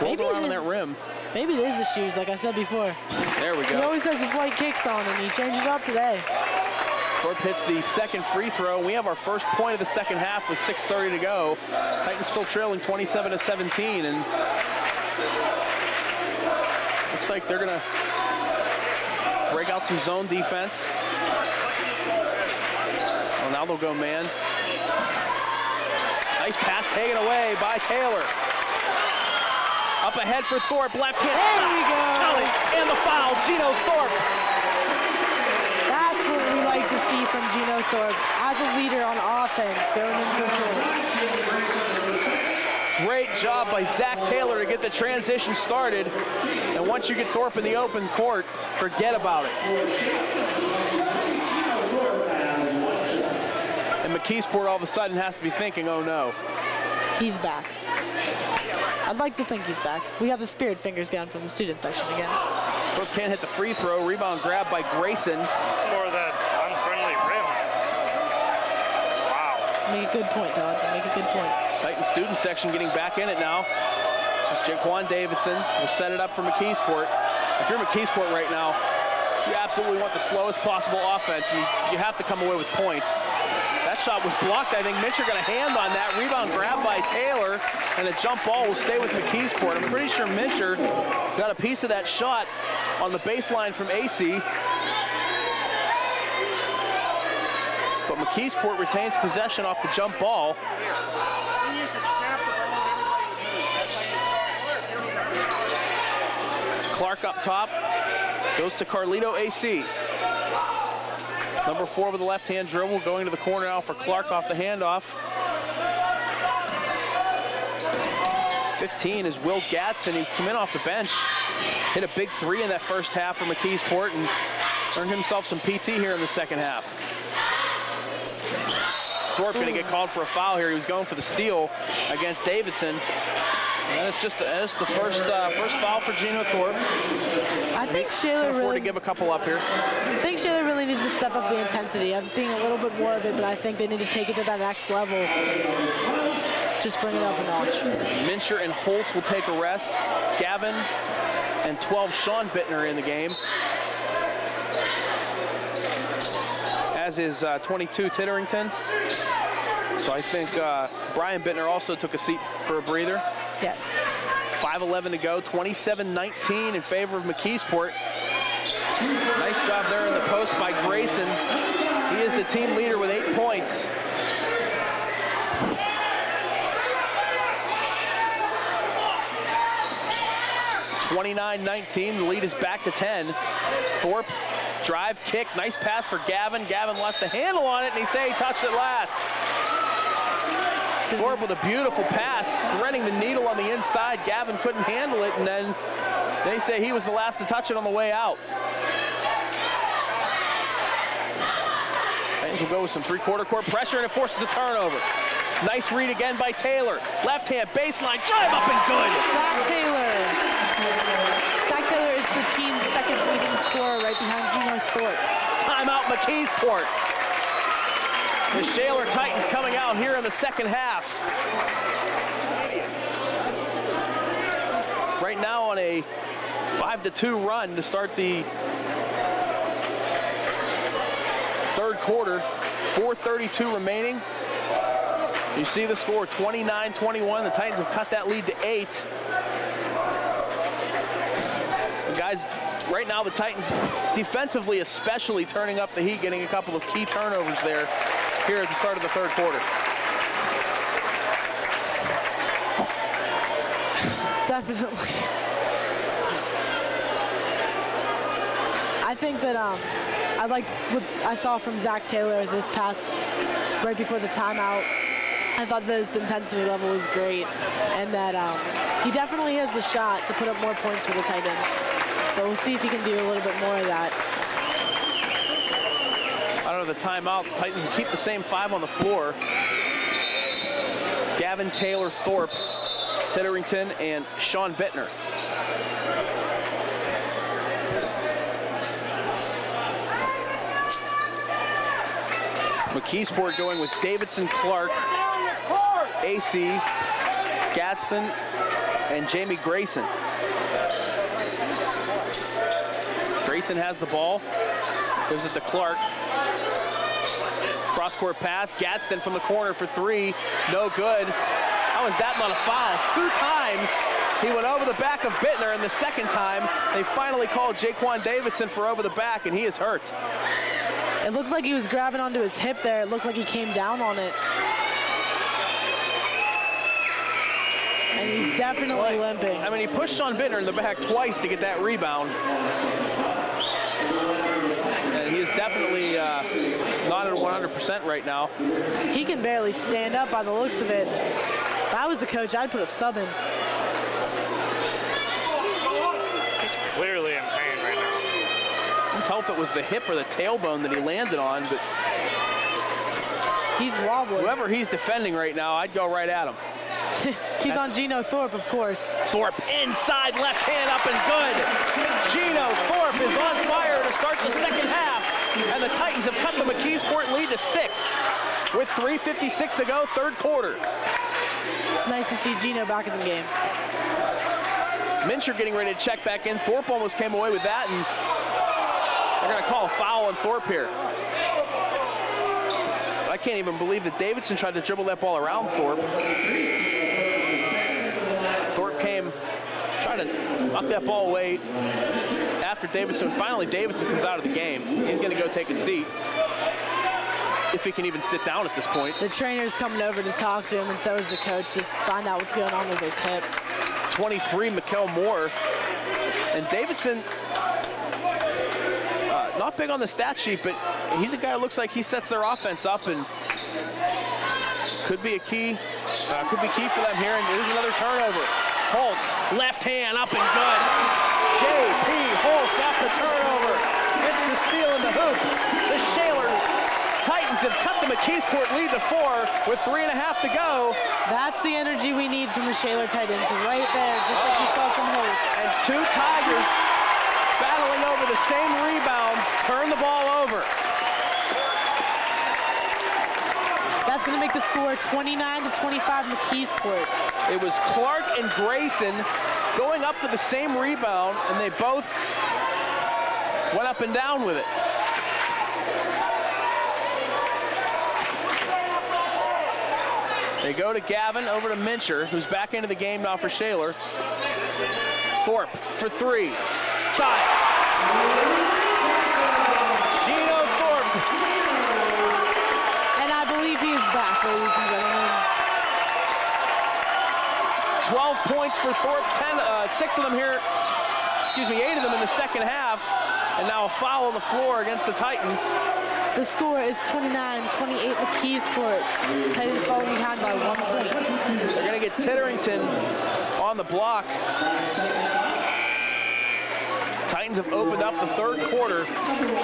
Rolled around on that rim. Maybe it is the shoes, like I said before. There we go. He always has his white kicks on, and he changed it up today. Thorpe hits the second free throw. We have our first point of the second half with 6:30 to go. Titans still trailing 27-17, and looks like they're gonna break out some zone defense. Well, now they'll go man. Nice pass taken away by Taylor. Up ahead for Thorpe, left hand. There we go. And the foul, Geno Thorpe. That's what we like to see from Geno Thorpe as a leader on offense, going in for points. Great job by Zach Taylor to get the transition started. And once you get Thorpe in the open court, forget about it. And Mckeesport all of a sudden has to be thinking, oh no. He's back. I'd like to think he's back. We have the spirit fingers down from the student section again. Thorpe can't hit the free throw. Rebound grab by Grayson. Score that unfriendly rim. Wow. Make a good point, Todd. Make a good point. Titan student section getting back in it now. This is Jaquan Davidson. Will set it up for Mckeesport. If you're Mckeesport right now, you absolutely want the slowest possible offense. You have to come away with points. That shot was blocked. I think Mincher got a hand on that. Rebound grab by Taylor, and the jump ball will stay with Mckeesport. I'm pretty sure Mincher got a piece of that shot on the baseline from AC. But Mckeesport retains possession off the jump ball. Clark up top, goes to Carlito AC. Number 4 with the left-hand dribble, going to the corner now for Clark off the handoff. 15 is Will Gadsden. He came in off the bench, hit a big 3 in that first half for Mckeesport, and earned himself some PT here in the second half. Thorpe going to get called for a foul here. He was going for the steal against Davidson. And it's just the first foul for Geno Thorpe. I think Shaler really to give a couple up here. I think Shaler really needs to step up the intensity. I'm seeing a little bit more of it, but I think they need to take it to that next level. Just bring it up a notch. Mincher and HOLZ will take a rest. Gavin and 12 Sean Bittner in the game. As is 22 Titterington. So I think Brian Bittner also took a seat for a breather. Yes. 5:11 to go, 27-19 in favor of Mckeesport. Nice job there in the post by Grayson. He is the team leader with 8 points. (29-19), the lead is back to 10. Thorpe, drive, kick, nice pass for Gavin. Gavin lost the handle on it, and he touched it last. Thorpe with a beautiful pass, threading the needle on the inside. Gavin couldn't handle it, and then they say he was the last to touch it on the way out. Titans will go with some three-quarter court pressure, and it forces a turnover. Nice read again by Taylor. Left hand, baseline, drive up and good. Zach Taylor. Zach Taylor is the team's second leading scorer right behind Geno Thorpe. Timeout Mckeesport. The Shaler Titans coming out here in the second half. Right now on a 5-2 run to start the third quarter. 4:32 remaining. You see the score, 29-21. The Titans have cut that lead to 8. Guys, right now the Titans defensively especially turning up the heat, getting a couple of key turnovers there here at the start of the third quarter. Definitely. I think that I like what I saw from Zach Taylor this past, right before the timeout. I thought his intensity level was great, and that he definitely has the shot to put up more points for the Titans. So we'll see if he can do a little bit more of that. Out of the timeout, the Titans will keep the same 5 on the floor. Gavin, Taylor, Thorpe, Titterington, and Sean Bittner. Mckeesport going with Davidson, Clark, AC, Gadsden, and Jamie Grayson. Grayson has the ball, gives it to Clark. Cross-court pass, Gadsden from the corner for 3, no good. How is that not a foul? 2 times he went over the back of Bittner, and the second time they finally called Jaquan Davidson for over the back, and he is hurt. It looked like he was grabbing onto his hip there. It looked like he came down on it. And he's definitely limping. I mean, he pushed Sean Bittner in the back twice to get that rebound. And he is definitely not at 100% right now. He can barely stand up by the looks of it. If I was the coach, I'd put a sub in. He's clearly in pain right now. I can't tell if it was the hip or the tailbone that he landed on, but he's wobbling. Whoever he's defending right now, I'd go right at him. He's on Geno Thorpe, of course. Thorpe inside, left hand up and good. Geno Thorpe is on fire to start the second half, and the Titans have cut the Mckeesport lead to 6 with 3:56 to go, third quarter. It's nice to see Geno back in the game. Mincher getting ready to check back in. Thorpe almost came away with that, and they're going to call a foul on Thorpe here. I can't even believe that Davidson tried to dribble that ball around Thorpe. Thorpe came, trying to knock that ball away after Davidson. Finally, Davidson comes out of the game. He's going to go take a seat, if he can even sit down at this point. The trainer's coming over to talk to him, and so is the coach, to find out what's going on with his hip. 23, Mikkel Moore. And Davidson, not big on the stat sheet, but he's a guy who looks like he sets their offense up and could be a key, for them here. And there's another turnover. HOLZ, left hand up and good. J.P. HOLZ off the turnover. Gets the steal in the hoop. The Shaler Titans have cut the Mckeesport lead to 4 with 3.5 to go. That's the energy we need from the Shaler Titans right there, just like you saw from HOLZ. And 2 Tigers battling over the same rebound, turn the ball over. That's going to make the score 29-25 Mckeesport. It was Clark and Grayson going up for the same rebound, and they both went up and down with it. They go to Gavin, over to Mincher, who's back into the game now for Shaler. Thorpe for 3. Got it. Geno Thorpe. And I believe he is back, ladies and gentlemen. 12 points for Thorpe, 6 of them here, 8 of them in the second half, and now a foul on the floor against the Titans. The score is 29-28 Mckeesport. Titans falling behind by 1 point. They're going to get Titterington on the block. Titans have opened up the third quarter.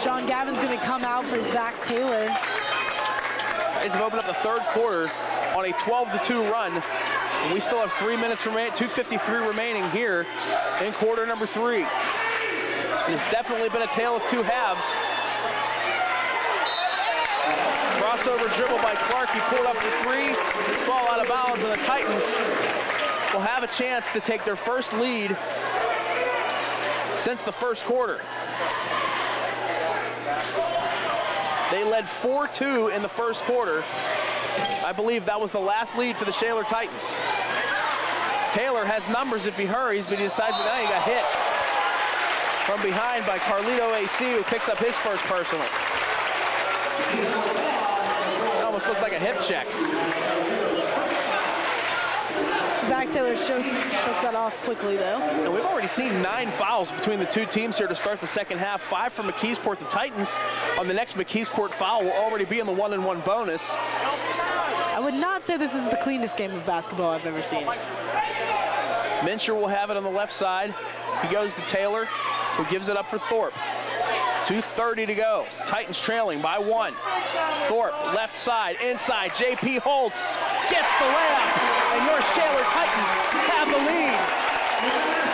Sean Gavin's going to come out for Zach Taylor. Titans have opened up the third quarter on a 12-2 run. And we still have 3 minutes remaining, 2:53 remaining here in quarter number 3. It has definitely been a tale of 2 halves. Crossover dribble by Clark. He pulled up for 3. Ball out of bounds, and the Titans will have a chance to take their first lead since the first quarter. They led 4-2 in the first quarter. I believe that was the last lead for the Shaler Titans. Taylor has numbers if he hurries, but he decides that now he got hit from behind by Carlito AC, who picks up his first personal. It almost looked like a hip check. Zach Taylor shook that off quickly, though. And we've already seen 9 fouls between the 2 teams here to start the second half. 5 from Mckeesport. The Titans on the next Mckeesport foul will already be in the 1-and-1 bonus. I would not say this is the cleanest game of basketball I've ever seen. Mincher will have it on the left side. He goes to Taylor, who gives it up for Thorpe. 2:30 to go. Titans trailing by 1. Thorpe, left side, inside. JP HOLZ gets the layup, and your Shaler Titans have the lead.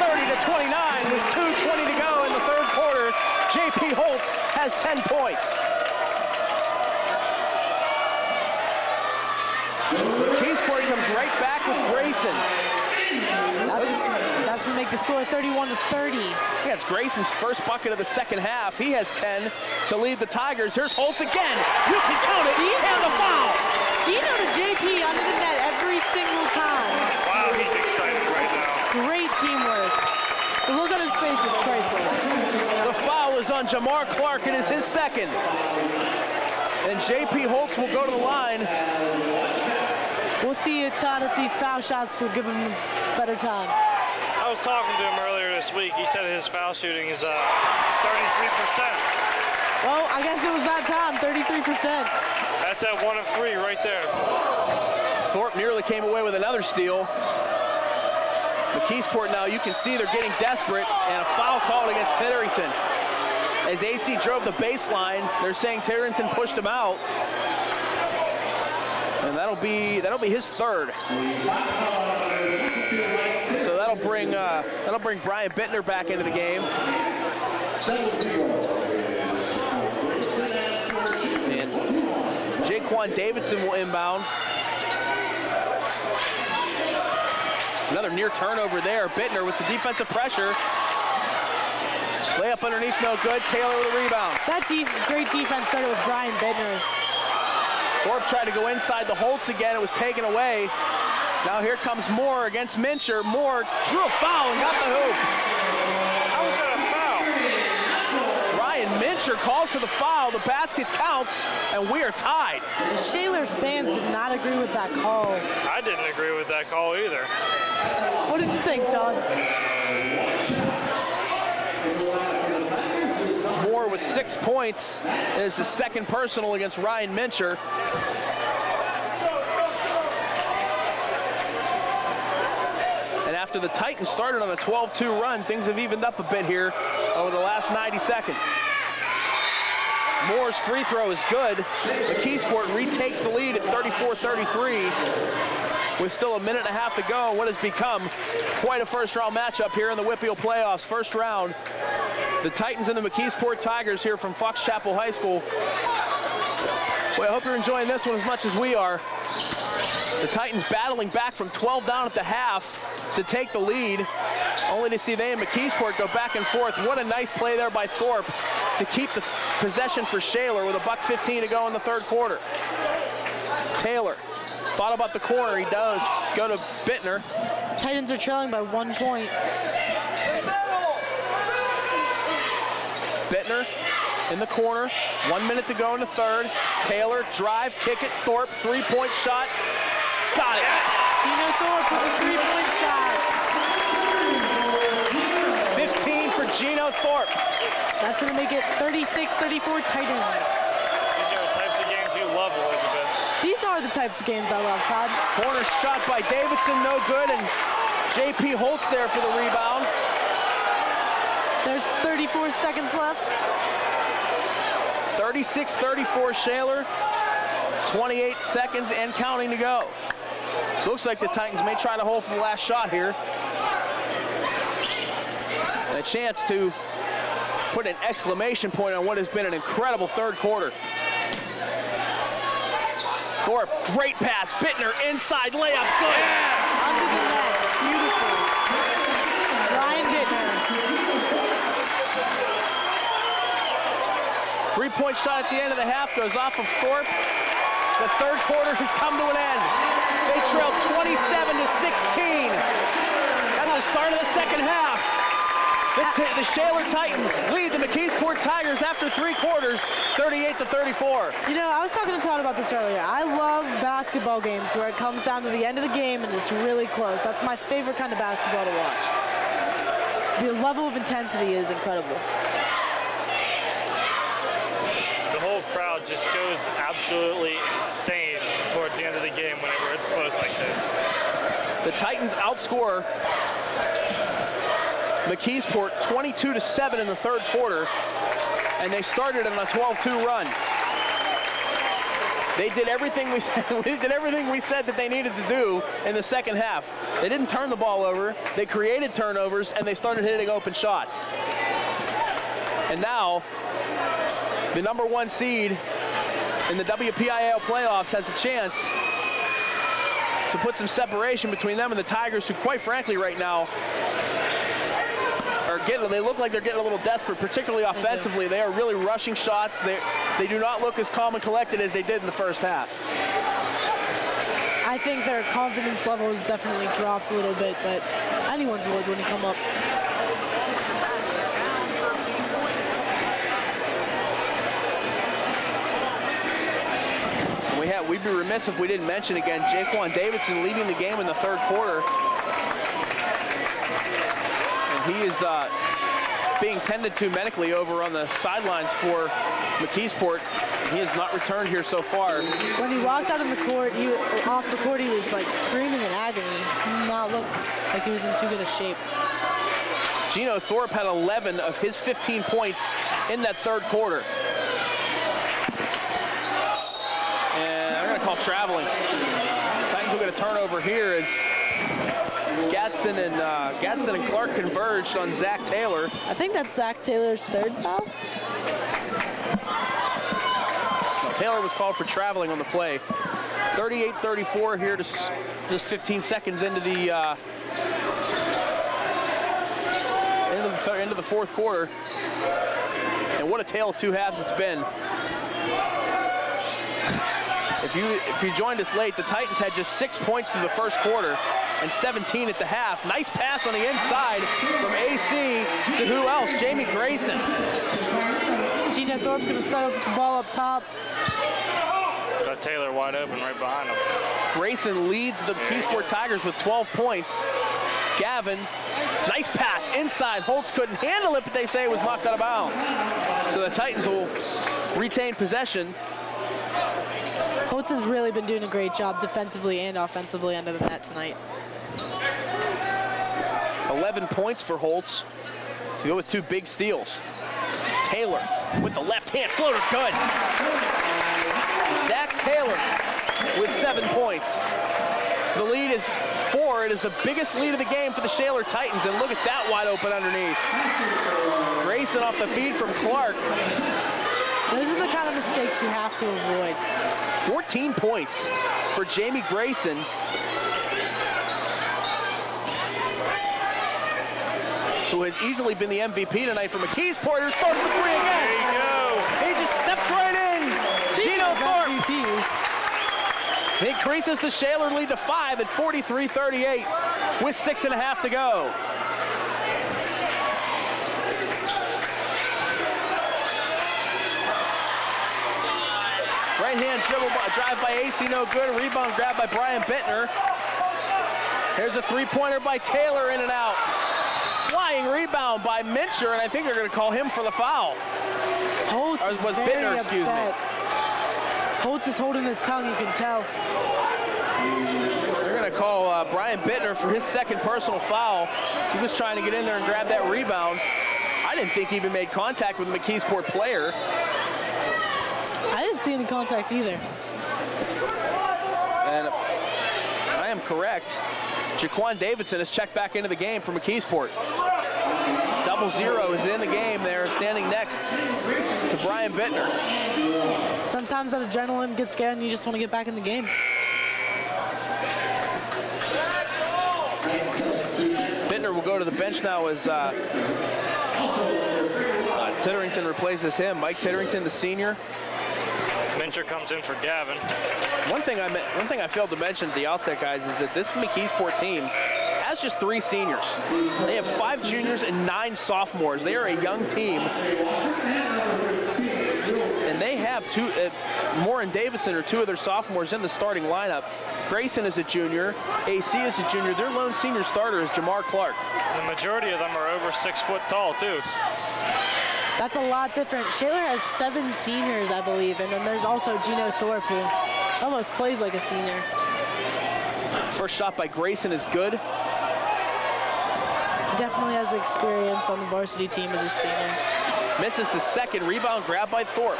30-29 with 2:20 to go in the third quarter. JP HOLZ has 10 points. Mckeesport comes right back with Grayson. That's going to make the score 31-30. Yeah, it's Grayson's first bucket of the second half. He has 10 to lead the Tigers. Here's HOLZ again. You can count it. And the foul. Geno to JP under the net every single time. Wow, he's excited right now. Great teamwork. The look on his face is priceless. The foul is on Jamar Clark. It is his second. And JP HOLZ will go to the line. We'll see, Todd, if these foul shots will give him a better time. I was talking to him earlier this week. He said his foul shooting is 33%. Well, I guess it was that time, 33%. That's at 1 of 3 right there. Thorpe nearly came away with another steal. Mckeesport now, you can see they're getting desperate, and a foul called against Titterington. As AC drove the baseline, they're saying Titterington pushed him out. And that'll be his third. So that'll bring Brian Bittner back into the game. And Jaquan Davidson will inbound. Another near turnover there. Bittner with the defensive pressure. Layup underneath, no good. Taylor with a rebound. That great defense started with Brian Bittner. Thorpe tried to go inside the HOLZ again. It was taken away. Now here comes Moore against Mincher. Moore drew a foul and got the hoop. How was that a foul? Ryan Mincher called for the foul. The basket counts, and we are tied. The Shaler fans did not agree with that call. I didn't agree with that call either. What did you think, Todd? Moore with 6 points. It is the second personal against Ryan Mincher. And after the Titans started on a 12-2 run, things have evened up a bit here over the last 90 seconds. Moore's free throw is good. Mckeesport retakes the lead at 34-33 with still a minute and a half to go. What has become quite a first-round matchup here in the WPIAL playoffs. First round, the Titans and the Mckeesport Tigers here from Fox Chapel High School. Boy, I hope you're enjoying this one as much as we are. The Titans battling back from 12 down at the half to take the lead, only to see they and Mckeesport go back and forth. What a nice play there by Thorpe to keep the possession for Shaler with $1:15 to go in the third quarter. Taylor thought about the corner. He does go to Bittner. Titans are trailing by 1 point. Bittner in the corner. 1 minute to go in the third. Taylor, drive, kick it. Thorpe, three-point shot. Got it. Geno Thorpe with a three-point shot. 15 for Geno Thorpe. That's going to make it 36-34 Titans. These are the types of games you love, Elizabeth. These are the types of games I love, Todd. Corner shot by Davidson, no good, and JP HOLZ there for the rebound. There's 34 seconds left. 36-34 Shaler. 28 seconds and counting to go. Looks like the Titans may try to hold for the last shot here. A chance to put an exclamation point on what has been an incredible third quarter. Thorpe, great pass. Bittner, inside layup, good. Yeah. Under the net, beautiful. Ryan Bittner. Three-point shot at the end of the half goes off of Thorpe. The third quarter has come to an end. They trailed 27-16 at the start of the second half. The Shaler Titans lead the Mckeesport Tigers after 3 quarters, 38-34. You know, I was talking to Todd about this earlier. I love basketball games where it comes down to the end of the game and it's really close. That's my favorite kind of basketball to watch. The level of intensity is incredible. The whole crowd just goes absolutely insane towards the end of the game whenever it's close like this. The Titans outscore Mckeesport 22-7 in the third quarter, and they started on a 12-2 run. They did everything we said that they needed to do in the second half. They didn't turn the ball over, they created turnovers, and they started hitting open shots. And now, the #1 seed in the WPIAL playoffs has a chance to put some separation between them and the Tigers, who quite frankly right now they look like they're getting a little desperate, particularly offensively. They are really rushing shots. They do not look as calm and collected as they did in the first half. I think their confidence level has definitely dropped a little bit, but anyone's would when you come up. We'd be remiss if we didn't mention again, Jaquan Davidson leading the game in the third quarter. And he is being tended to medically over on the sidelines for Mckeesport. He has not returned here so far. When he walked out on the court, off the court, he was like screaming in agony. He did not look like he was in too good a shape. Geno Thorpe had 11 of his 15 points in that third quarter. Call traveling. Titans will get a turnover here as Gadsden and Clark converged on Zach Taylor. I think that's Zach Taylor's third foul. No, Taylor was called for traveling on the play. 38-34 here, just 15 seconds into the into the fourth quarter. And what a tale of two halves it's been. If you joined us late, the Titans had just 6 points through the first quarter and 17 at the half. Nice pass on the inside from AC to who else? Jamie Grayson. Geno Thorpe's going to start with the ball up top. Got Taylor wide open right behind him. Grayson leads the Mckeesport Tigers with 12 points. Gavin, nice pass inside. HOLZ couldn't handle it, but they say it was knocked out of bounds. So the Titans will retain possession. HOLZ has really been doing a great job defensively and offensively under the net tonight. 11 points for HOLZ to go with 2 big steals. Taylor with the left hand floater, good. Zach Taylor with 7 points. The lead is 4. It is the biggest lead of the game for the Shaler Titans, and look at that wide open underneath. Grayson off the feed from Clark. Those are the kind of mistakes you have to avoid. 14 points for Jamie Grayson. Who has easily been the MVP tonight for Mckeesport. Who's started the 3 again. There you go. He just stepped right in. Geno Thorpe increases the Shaler lead to 5 at 43-38 with 6.5 to go. Right-hand drive by AC, no good. Rebound grab by Brian Bittner. Here's a three-pointer by Taylor, in and out. Flying rebound by Mincher, and I think they're going to call him for the foul. HOLZ is very Bittner, excuse upset. me. HOLZ is holding his tongue, you can tell. They're going to call Brian Bittner for his second personal foul. He was trying to get in there and grab that rebound. I didn't think he even made contact with the Mckeesport player. I didn't see any contact either. And I am correct. Jaquan Davidson has checked back into the game for Mckeesport. 0 is in the game there, standing next to Brian Bittner. Sometimes that adrenaline gets scared and you just want to get back in the game. Bittner will go to the bench now as Titterington replaces him. Mike Titterington, the senior. Mincher comes in for Gavin. One thing I failed to mention at the outset, guys, is that this Mckeesport team has just 3 seniors. They have 5 juniors and 9 sophomores. They are a young team. And they have Moore and Davidson are 2 of their sophomores in the starting lineup. Grayson is a junior. AC is a junior. Their lone senior starter is Jamar Clark. The majority of them are over 6 foot tall, too. That's a lot different. Shaler has 7 seniors, I believe, and then there's also Geno Thorpe, who Almost plays like a senior. First shot by Grayson is good. Definitely has experience on the varsity team as a senior. Misses the second. Rebound grab by Thorpe.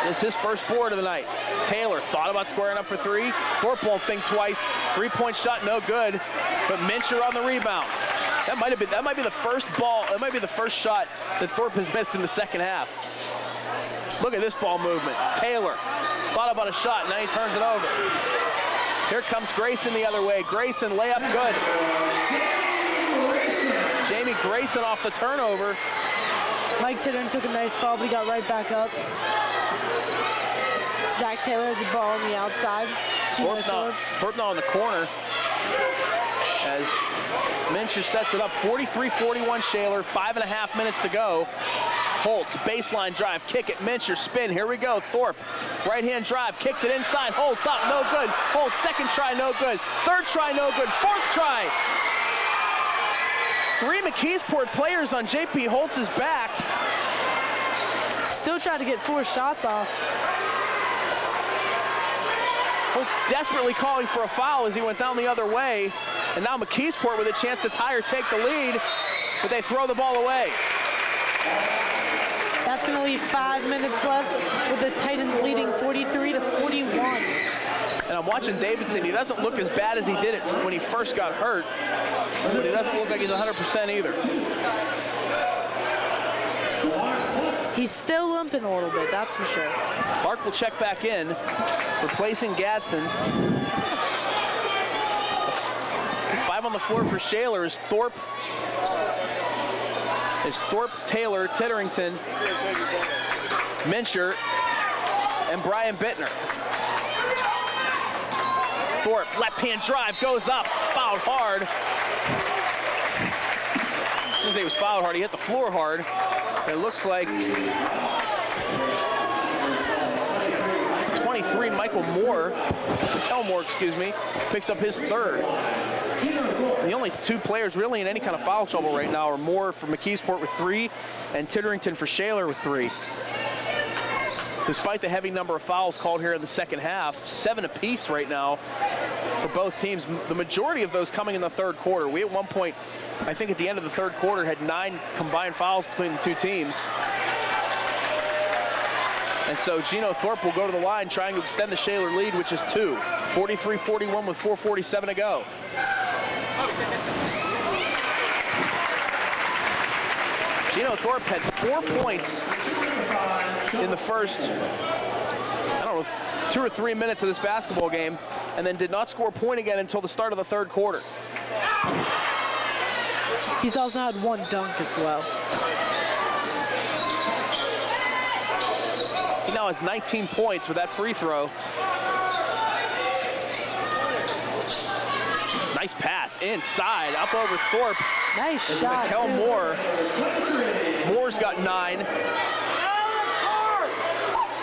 This is his first board of the night. Taylor thought about squaring up for three. Thorpe won't think twice. Three-point shot, no good. But Mincher on the rebound. That might be the first ball. That might be the first shot that Thorpe has missed in the second half. Look at this ball movement. Taylor thought about a shot. Now he turns it over. Here comes Grayson the other way. Grayson layup good. Jamie Grayson off the turnover. Mike Titterington took a nice foul, but he got right back up. Zach Taylor has the ball on the outside. Thorpe now in the corner as Mincher sets it up. 43-41 Shaler, 5.5 minutes to go. HOLZ, baseline drive, kick it, Mincher, spin, here we go. Thorpe, right-hand drive, kicks it inside, HOLZ up, no good. HOLZ, second try, no good. Third try, no good. Fourth try. 3 Mckeesport players on JP HOLZ's back. Still tried to get 4 shots off. HOLZ desperately calling for a foul as he went down the other way. And now Mckeesport with a chance to tie or take the lead, but they throw the ball away. That's going to leave 5 minutes left with the Titans leading 43-41. And I'm watching Davidson. He doesn't look as bad as he did it when he first got hurt, but he doesn't look like he's 100% either. He's still limping a little bit, that's for sure. Clark will check back in, replacing Gadsden. 5 on the floor for Shaler is Thorpe. It's Thorpe, Taylor, Titterington, Mincher, and Brian Bittner. Thorpe, left-hand drive, goes up, fouled hard. I shouldn't say he was fouled hard, he hit the floor hard. It looks like 23, Michael Moore, excuse me, picks up his third. The only 2 players really in any kind of foul trouble right now are Moore for Mckeesport with 3 and Titterington for Shaler with 3. Despite the heavy number of fouls called here in the second half, 7 apiece right now for both teams. The majority of those coming in the third quarter. We at one point, I think at the end of the third quarter, had 9 combined fouls between the 2 teams. And so Geno Thorpe will go to the line trying to extend the Shaler lead, which is 2. 43-41 with 4:47 to go. Geno Thorpe had 4 points in the first, 2 or 3 minutes of this basketball game, and then did not score a point again until the start of the third quarter. He's also had 1 dunk as well. He now has 19 points with that free throw. Nice pass inside, up over Thorpe. Nice shot, Mikel too. Moore. Moore's got 9.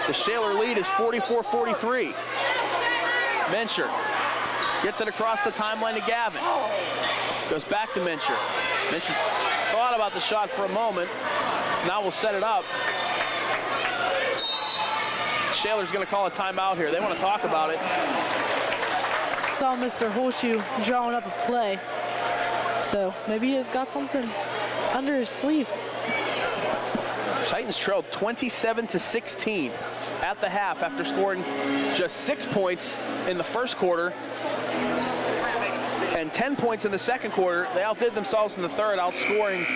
The Shaler lead is 44-43. Mincher gets it across the timeline to Gavin. Goes back to Mincher. Mincher thought about the shot for a moment. Now we'll set it up. Shaler's going to call a timeout here. They want to talk about it. Saw Mr. Horseshoe drawing up a play. So maybe he has got something under his sleeve. Titans trailed 27-16 at the half after scoring just 6 points in the first quarter and 10 points in the second quarter. They outdid themselves in the third, outscoring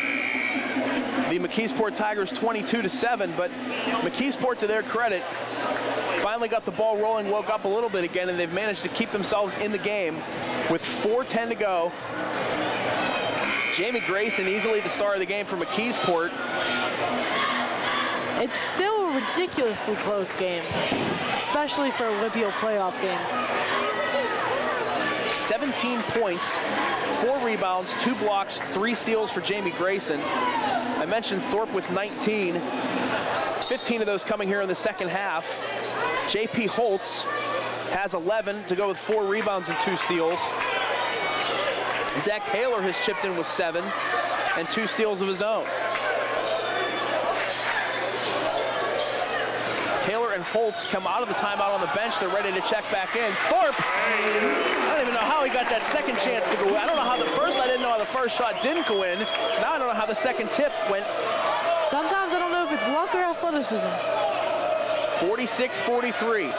the Mckeesport Tigers 22-7, but Mckeesport, to their credit, finally got the ball rolling, woke up a little bit again, and they've managed to keep themselves in the game with 4:10 to go. Jamie Grayson easily the star of the game for Mckeesport. It's still a ridiculously close game, especially for a WPIAL playoff game. 17 points, 4 rebounds, 2 blocks, 3 steals for Jamie Grayson. I mentioned Thorpe with 19, 15 of those coming here in the second half. JP HOLZ has 11 to go with 4 rebounds and 2 steals. Zach Taylor has chipped in with 7 and 2 steals of his own. Taylor and HOLZ come out of the timeout on the bench. They're ready to check back in. Thorpe, I don't even know how he got that second chance to go in. I don't know how I didn't know how the first shot didn't go in. Now I don't know how the second tip went. Sometimes I don't know if it's luck or athleticism. 46-43.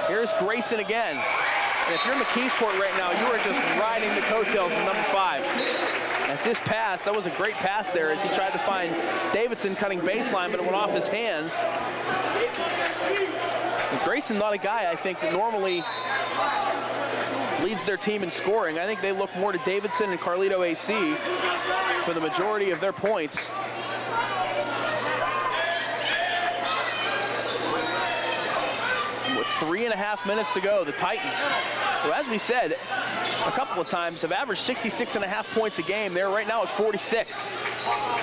Here's Grayson again. And if you're Mckeesport right now, you are just riding the coattails of number 5. As his pass, that was a great pass there as he tried to find Davidson cutting baseline, but it went off his hands. And Grayson, not a guy, I think, that normally leads their team in scoring. I think they look more to Davidson and Carlito AC for the majority of their points. With 3.5 minutes to go, the Titans, well, as we said a couple of times, have averaged 66.5 points a game. They're right now at 46.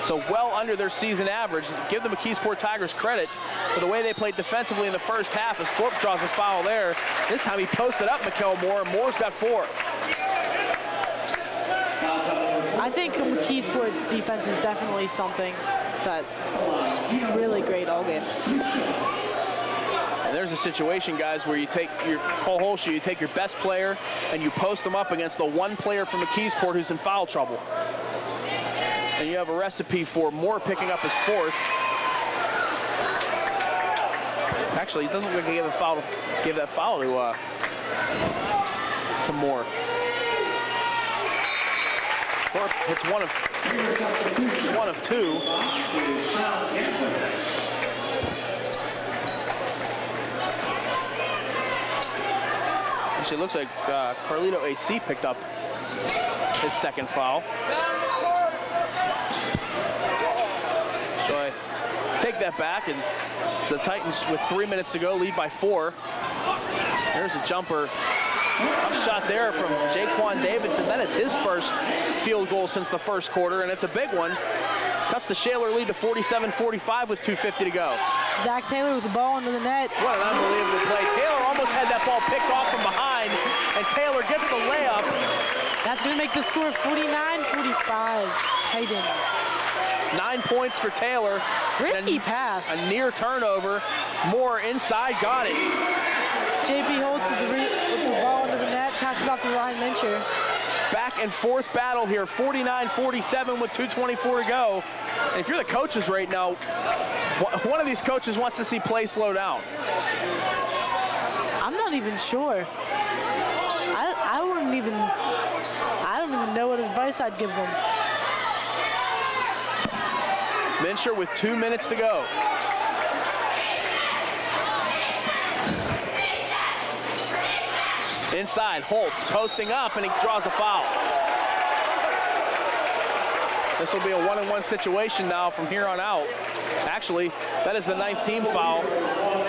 So well under their season average. Give the Mckeesport Tigers credit for the way they played defensively in the first half as Thorpe draws a foul there. This time he posted up Mikkel Moore. Moore's got 4. I think Mckeesport's defense is definitely something that really great all game. And there's a situation, guys, where you take your Cole Holscher, you take your best player and you post them up against the one player from Mckeesport who's in foul trouble. And you have a recipe for Moore picking up his 4th. Actually, it doesn't look like he gave that foul to Moore. Thorpe hits one of 2. Actually, it looks like Carlito AC picked up his second foul. So I take that back, and the Titans, with 3 minutes to go, lead by 4. There's a jumper. Tough shot there from Jaquan Davidson. That is his first field goal since the first quarter, and it's a big one. Cuts the Shaler lead to 47-45 with 2:50 to go. Zach Taylor with the ball into the net. What an unbelievable play. Taylor almost had that ball picked off from behind, and Taylor gets the layup. That's going to make the score 49-45. Titans. 9 points for Taylor. Risky pass. A near turnover. Moore inside, got it. JP HOLZ with the ball into the net, passes off to Ryan Mincher. Back and forth battle here, 49-47 with 2:24 to go. And if you're the coaches right now, one of these coaches wants to see play slow down. I'm not even sure. I don't even know what advice I'd give them. Mincher with 2 minutes to go. Inside, HOLZ posting up, and he draws a foul. This will be a 1-on-1 situation now from here on out. Actually, that is the 9th team foul.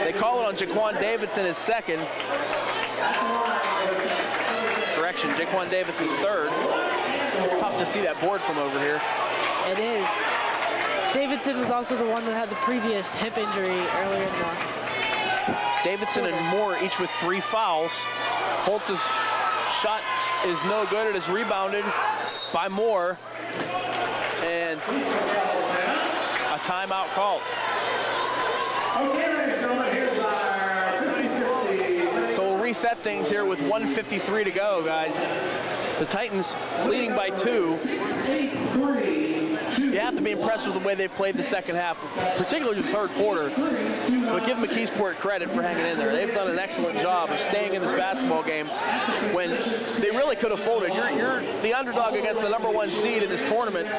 They call it on Jaquan Davidson, his second. Correction, Jaquan Davidson's 3rd. It's tough to see that board from over here. It is. Davidson was also the one that had the previous hip injury earlier in the Davidson and Moore each with 3 fouls. HOLZ's shot is no good. It is rebounded by Moore. And a timeout called. Okay, ladies and gentlemen, here's our 50-50. So we'll reset things here with 1:53 to go, guys. The Titans leading by 2. You have to be impressed with the way they've played the second half, particularly the third quarter. But give Mckeesport credit for hanging in there. They've done an excellent job of staying in this basketball game when they really could have folded. You're the underdog against the #1 seed in this tournament,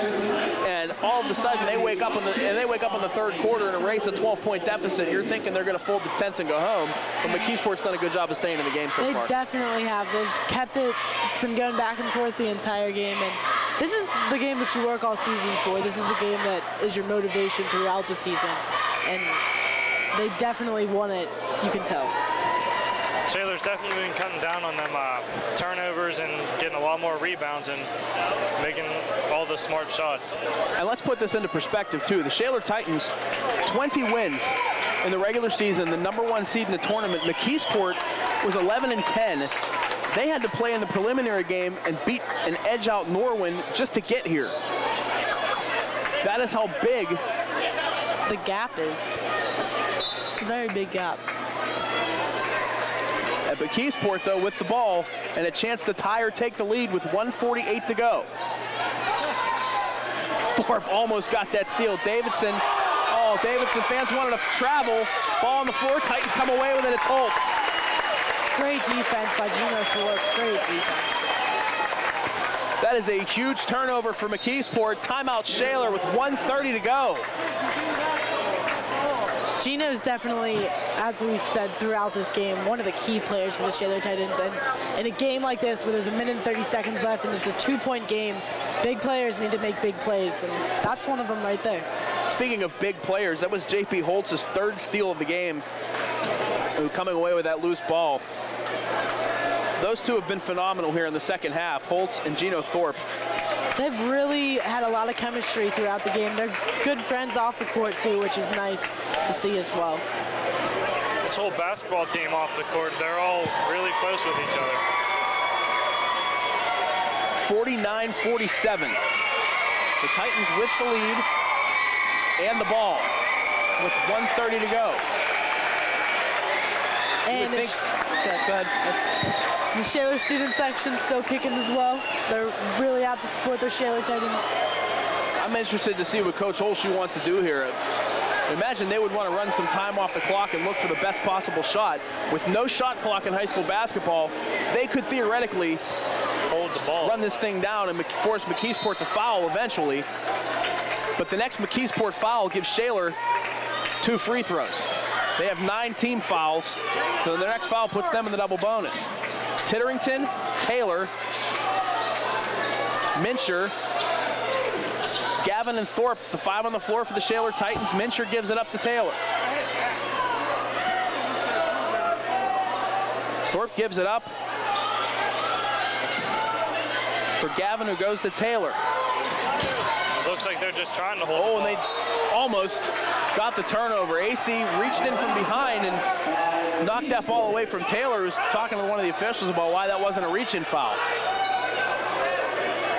and all of a sudden they wake up in the third quarter and erase a 12-point deficit. You're thinking they're going to fold the tents and go home. But Mckeesport's done a good job of staying in the game so far. They definitely have. They've kept it. It's been going back and forth the entire game, and this is the game that you work all season for. This is the game that is your motivation throughout the season, and they definitely won it. You can tell. Shaler's definitely been cutting down on them turnovers and getting a lot more rebounds and making all the smart shots. And let's put this into perspective, too. The Shaler Titans, 20 wins in the regular season, the #1 seed in the tournament. Mckeesport was 11-10. They had to play in the preliminary game and beat and edge out Norwin just to get here. That is how big the gap is. It's a very big gap. At Mckeesport, though, with the ball and a chance to tie or take the lead with 1:48 to go. Thorpe almost got that steal. Davidson, oh, Davidson fans wanted to travel. Ball on the floor, Titans come away with it, it's HOLZ. Great defense by Geno Thorpe, great defense. That is a huge turnover for Mckeesport. Timeout Shaler with 1:30 to go. Geno's definitely, as we've said throughout this game, one of the key players for the Shaler Titans. And in a game like this where there's 1 minute and 30 seconds left and it's a 2-point game, big players need to make big plays, and that's one of them right there. Speaking of big players, that was JP HOLZ's 3rd steal of the game, who coming away with that loose ball. Those two have been phenomenal here in the second half, HOLZ and Geno Thorpe. They've really had a lot of chemistry throughout the game. They're good friends off the court too, which is nice to see as well. This whole basketball team off the court, they're all really close with each other. 49-47. The Titans with the lead and the ball with 1:30 to go. And go ahead. The Shaler student section's still kicking as well. They're really out to support their Shaler Titans. I'm interested to see what Coach HOLZ wants to do here. Imagine they would want to run some time off the clock and look for the best possible shot. With no shot clock in high school basketball, they could theoretically Hold the ball, run this thing down and force Mckeesport to foul eventually. But the next Mckeesport foul gives Shaler 2 free throws. They have 9 team fouls, so their next foul puts them in the double bonus. Titterington, Taylor, Mincher, Gavin and Thorpe, the 5 on the floor for the Shaler Titans. Mincher gives it up to Taylor. Thorpe gives it up for Gavin, who goes to Taylor. Looks like they're just trying to hold Oh, the and they almost got the turnover. AC reached in from behind and knocked that ball away from Taylor, who's talking to one of the officials about why that wasn't a reach-in foul.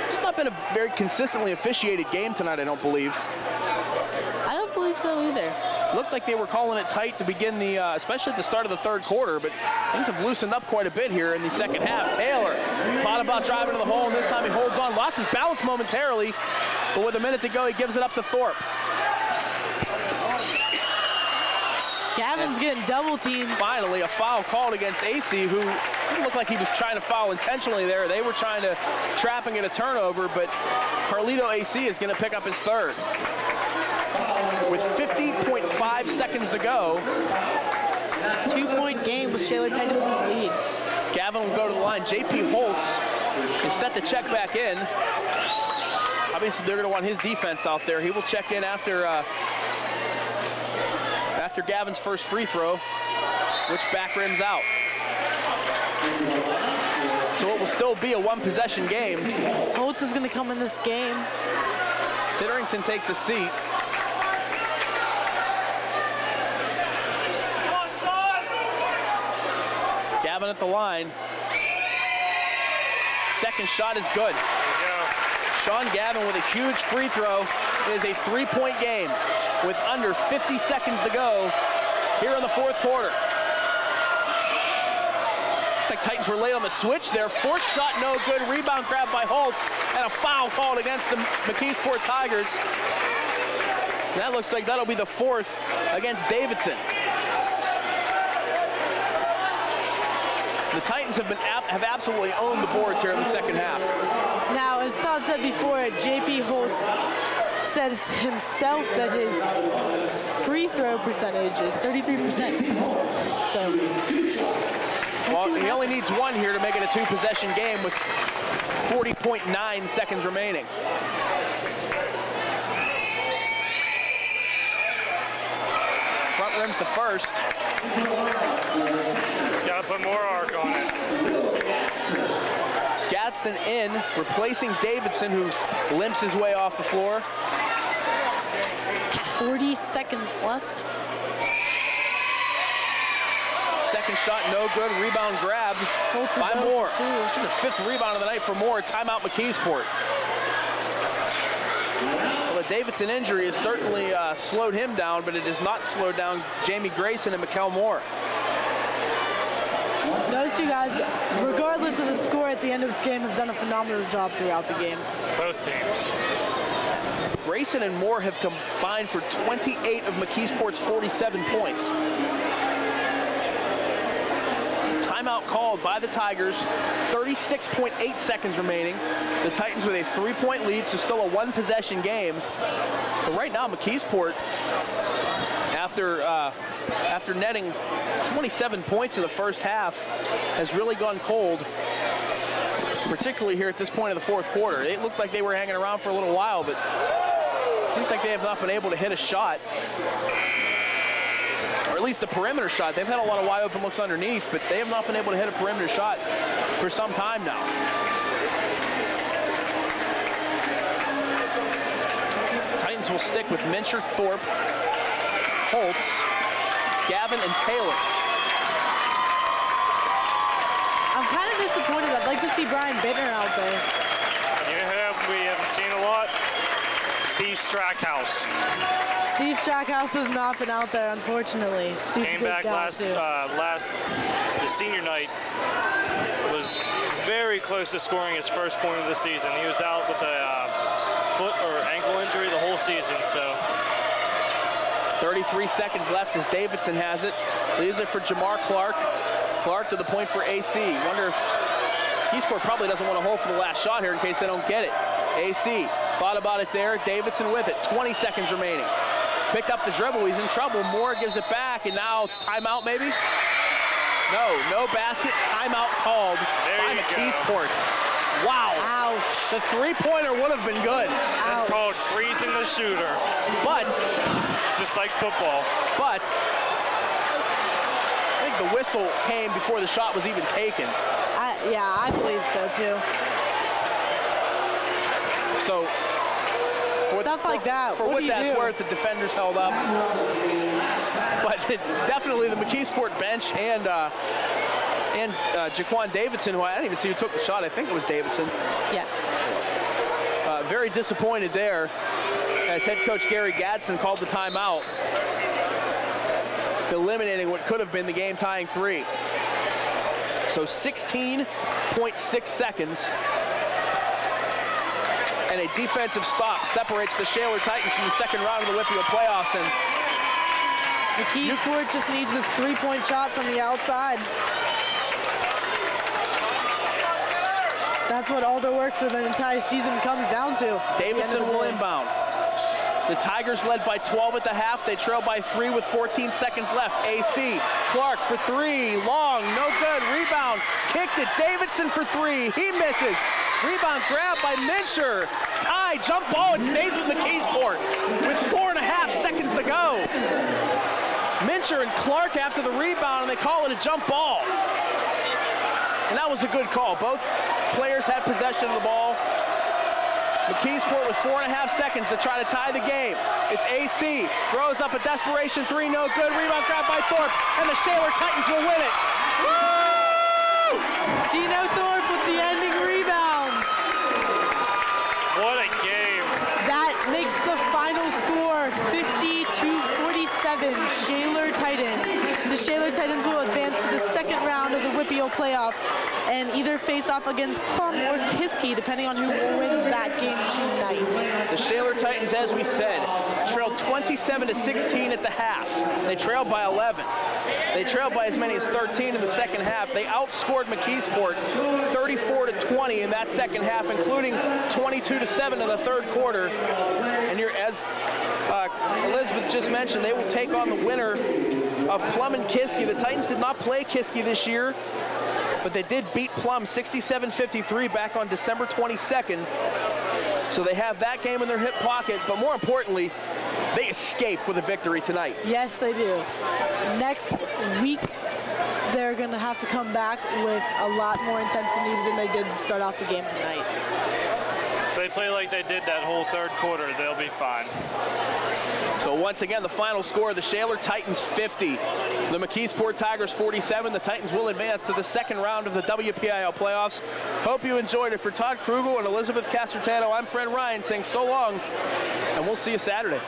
It's not been a very consistently officiated game tonight, I don't believe. I don't believe so either. Looked like they were calling it tight to begin the, especially at the start of the 3rd quarter, but things have loosened up quite a bit here in the second half. Taylor thought about driving to the hole, and this time he holds on, lost his balance momentarily, but with 1 minute to go, he gives it up to Thorpe. Gavin's getting double teamed. Finally, a foul called against AC, who didn't look like he was trying to foul intentionally there. They were trying to trap and get a turnover, but Carlito AC is going to pick up his 3rd. With 50.5 seconds to go. 2-point game with Shaler Titans in the lead. Gavin will go to the line. JP HOLZ is set to check back in. Obviously, they're going to want his defense out there. He will check in after Gavin's first free throw, which back rims out. So it will still be a 1-possession game. HOLZ is going to come in this game. Titterington takes a seat. Gavin at the line. Second shot is good. Sean Gavin with a huge free throw. It is a 3-point game with under 50 seconds to go here in the 4th quarter. Looks like Titans were late on the switch there. Forced shot, no good. Rebound grab by HOLZ, and a foul called against the Mckeesport Tigers. And that looks like that'll be the 4th against Davidson. The Titans have absolutely owned the boards here in the second half. Now, as Todd said before, JP HOLZ said himself that his free throw percentage is 33%. So, well, he only needs 1 here to make it a 2-possession game with 40.9 seconds remaining. Front rims the first. Got to put more arc on it. Gadsden in, replacing Davidson, who limps his way off the floor. 40 seconds left. Second shot, no good. Rebound grabbed by Moore. This is a 5th rebound of the night for Moore. Timeout Mckeesport. Well, the Davidson injury has certainly slowed him down, but it has not slowed down Jamie Grayson and Mikkel Moore. Those two guys, regardless of the score at the end of this game, have done a phenomenal job throughout the game. Both teams. Grayson and Moore have combined for 28 of Mckeesport's 47 points. Timeout called by the Tigers, 36.8 seconds remaining. The Titans with a 3-point lead, so still a one-possession game. But right now, Mckeesport, after netting 27 points in the first half, has really gone cold, particularly here at this point of the fourth quarter. It looked like they were hanging around for a little while, but it seems like they have not been able to hit a shot, or at least the perimeter shot. They've had a lot of wide open looks underneath, but they have not been able to hit a perimeter shot for some time now. Titans will stick with Mincher, Thorpe, HOLZ, Gavin, and Taylor. I'm kind of disappointed. I'd like to see Brian Bittner out there. You know who we haven't seen a lot? Steve Strackhouse. Steve Strackhouse has not been out there, unfortunately. Steve's Came a good back guy, the senior night, was very close to scoring his first point of the season. He was out with a foot or ankle injury the whole season, so. 33 seconds left as Davidson has it. Leaves it for Jamar Clark. Clark to the point for AC. Wonder if Mckeesport probably doesn't want to hold for the last shot here in case they don't get it. AC thought about it there. Davidson with it. 20 seconds remaining. Picked up the dribble. He's in trouble. Moore gives it back, and now timeout maybe? No basket. Timeout called by Mckeesport. Wow. Ouch. The three-pointer would have been good. That's called freezing the shooter. But, just like football. But, I think the whistle came before the shot was even taken. Yeah, I believe so too. So, stuff like that. For what that's worth, the defenders held up. But definitely the Mckeesport bench and Jaquan Davidson, who I didn't even see who took the shot. I think it was Davidson. Yes. Very disappointed there as head coach Gary Gadsden called the timeout, eliminating what could have been the game-tying three. So 16.6 seconds. And a defensive stop separates the Shaler Titans from the second round of the WPIAL playoffs. And Mckeesport just needs this three-point shot from the outside. That's what all their work for the entire season comes down to. Davidson will inbound. The Tigers led by 12 at the half. They trail by 3 with 14 seconds left. AC, Clark for 3, long, no good, rebound, kicked it, Davidson for 3, he misses. Rebound grab by Mincher. Tie, jump ball, it stays with Mckeesport with 4.5 seconds to go. Mincher and Clark after the rebound, and they call it a jump ball. And that was a good call. Both players had possession of the ball. Mckeesport with 4.5 seconds to try to tie the game. It's AC, throws up a desperation 3, no good. Rebound grab by Thorpe, and the Shaler Titans will win it. Woo! Geno Thorpe with the ending rebound. What a game. That makes the final score 50-47, Shaler Titans. The Shaler Titans will advance to the second round of the WPIAL playoffs and either face off against Plum or Kiski, depending on who wins that game tonight. The Shaler Titans, as we said, trailed 27-16 at the half. They trailed by 11. They trailed by as many as 13 in the second half. They outscored Mckeesport 34-20 in that second half, including 22-7 in the third quarter. And as Elizabeth just mentioned, they will take on the winner of Plum and Kiski. The Titans did not play Kiski this year, but they did beat Plum 67-53 back on December 22nd. So they have that game in their hip pocket, but more importantly, they escape with a victory tonight. Yes, they do. Next week, they're going to have to come back with a lot more intensity than they did to start off the game tonight. If they play like they did that whole third quarter, they'll be fine. So once again, the final score, the Shaler Titans 50, the Mckeesport Tigers 47. The Titans will advance to the second round of the WPIAL playoffs. Hope you enjoyed it. For Todd Krugel and Elizabeth Casertano, I'm Fred Ryan saying so long and we'll see you Saturday.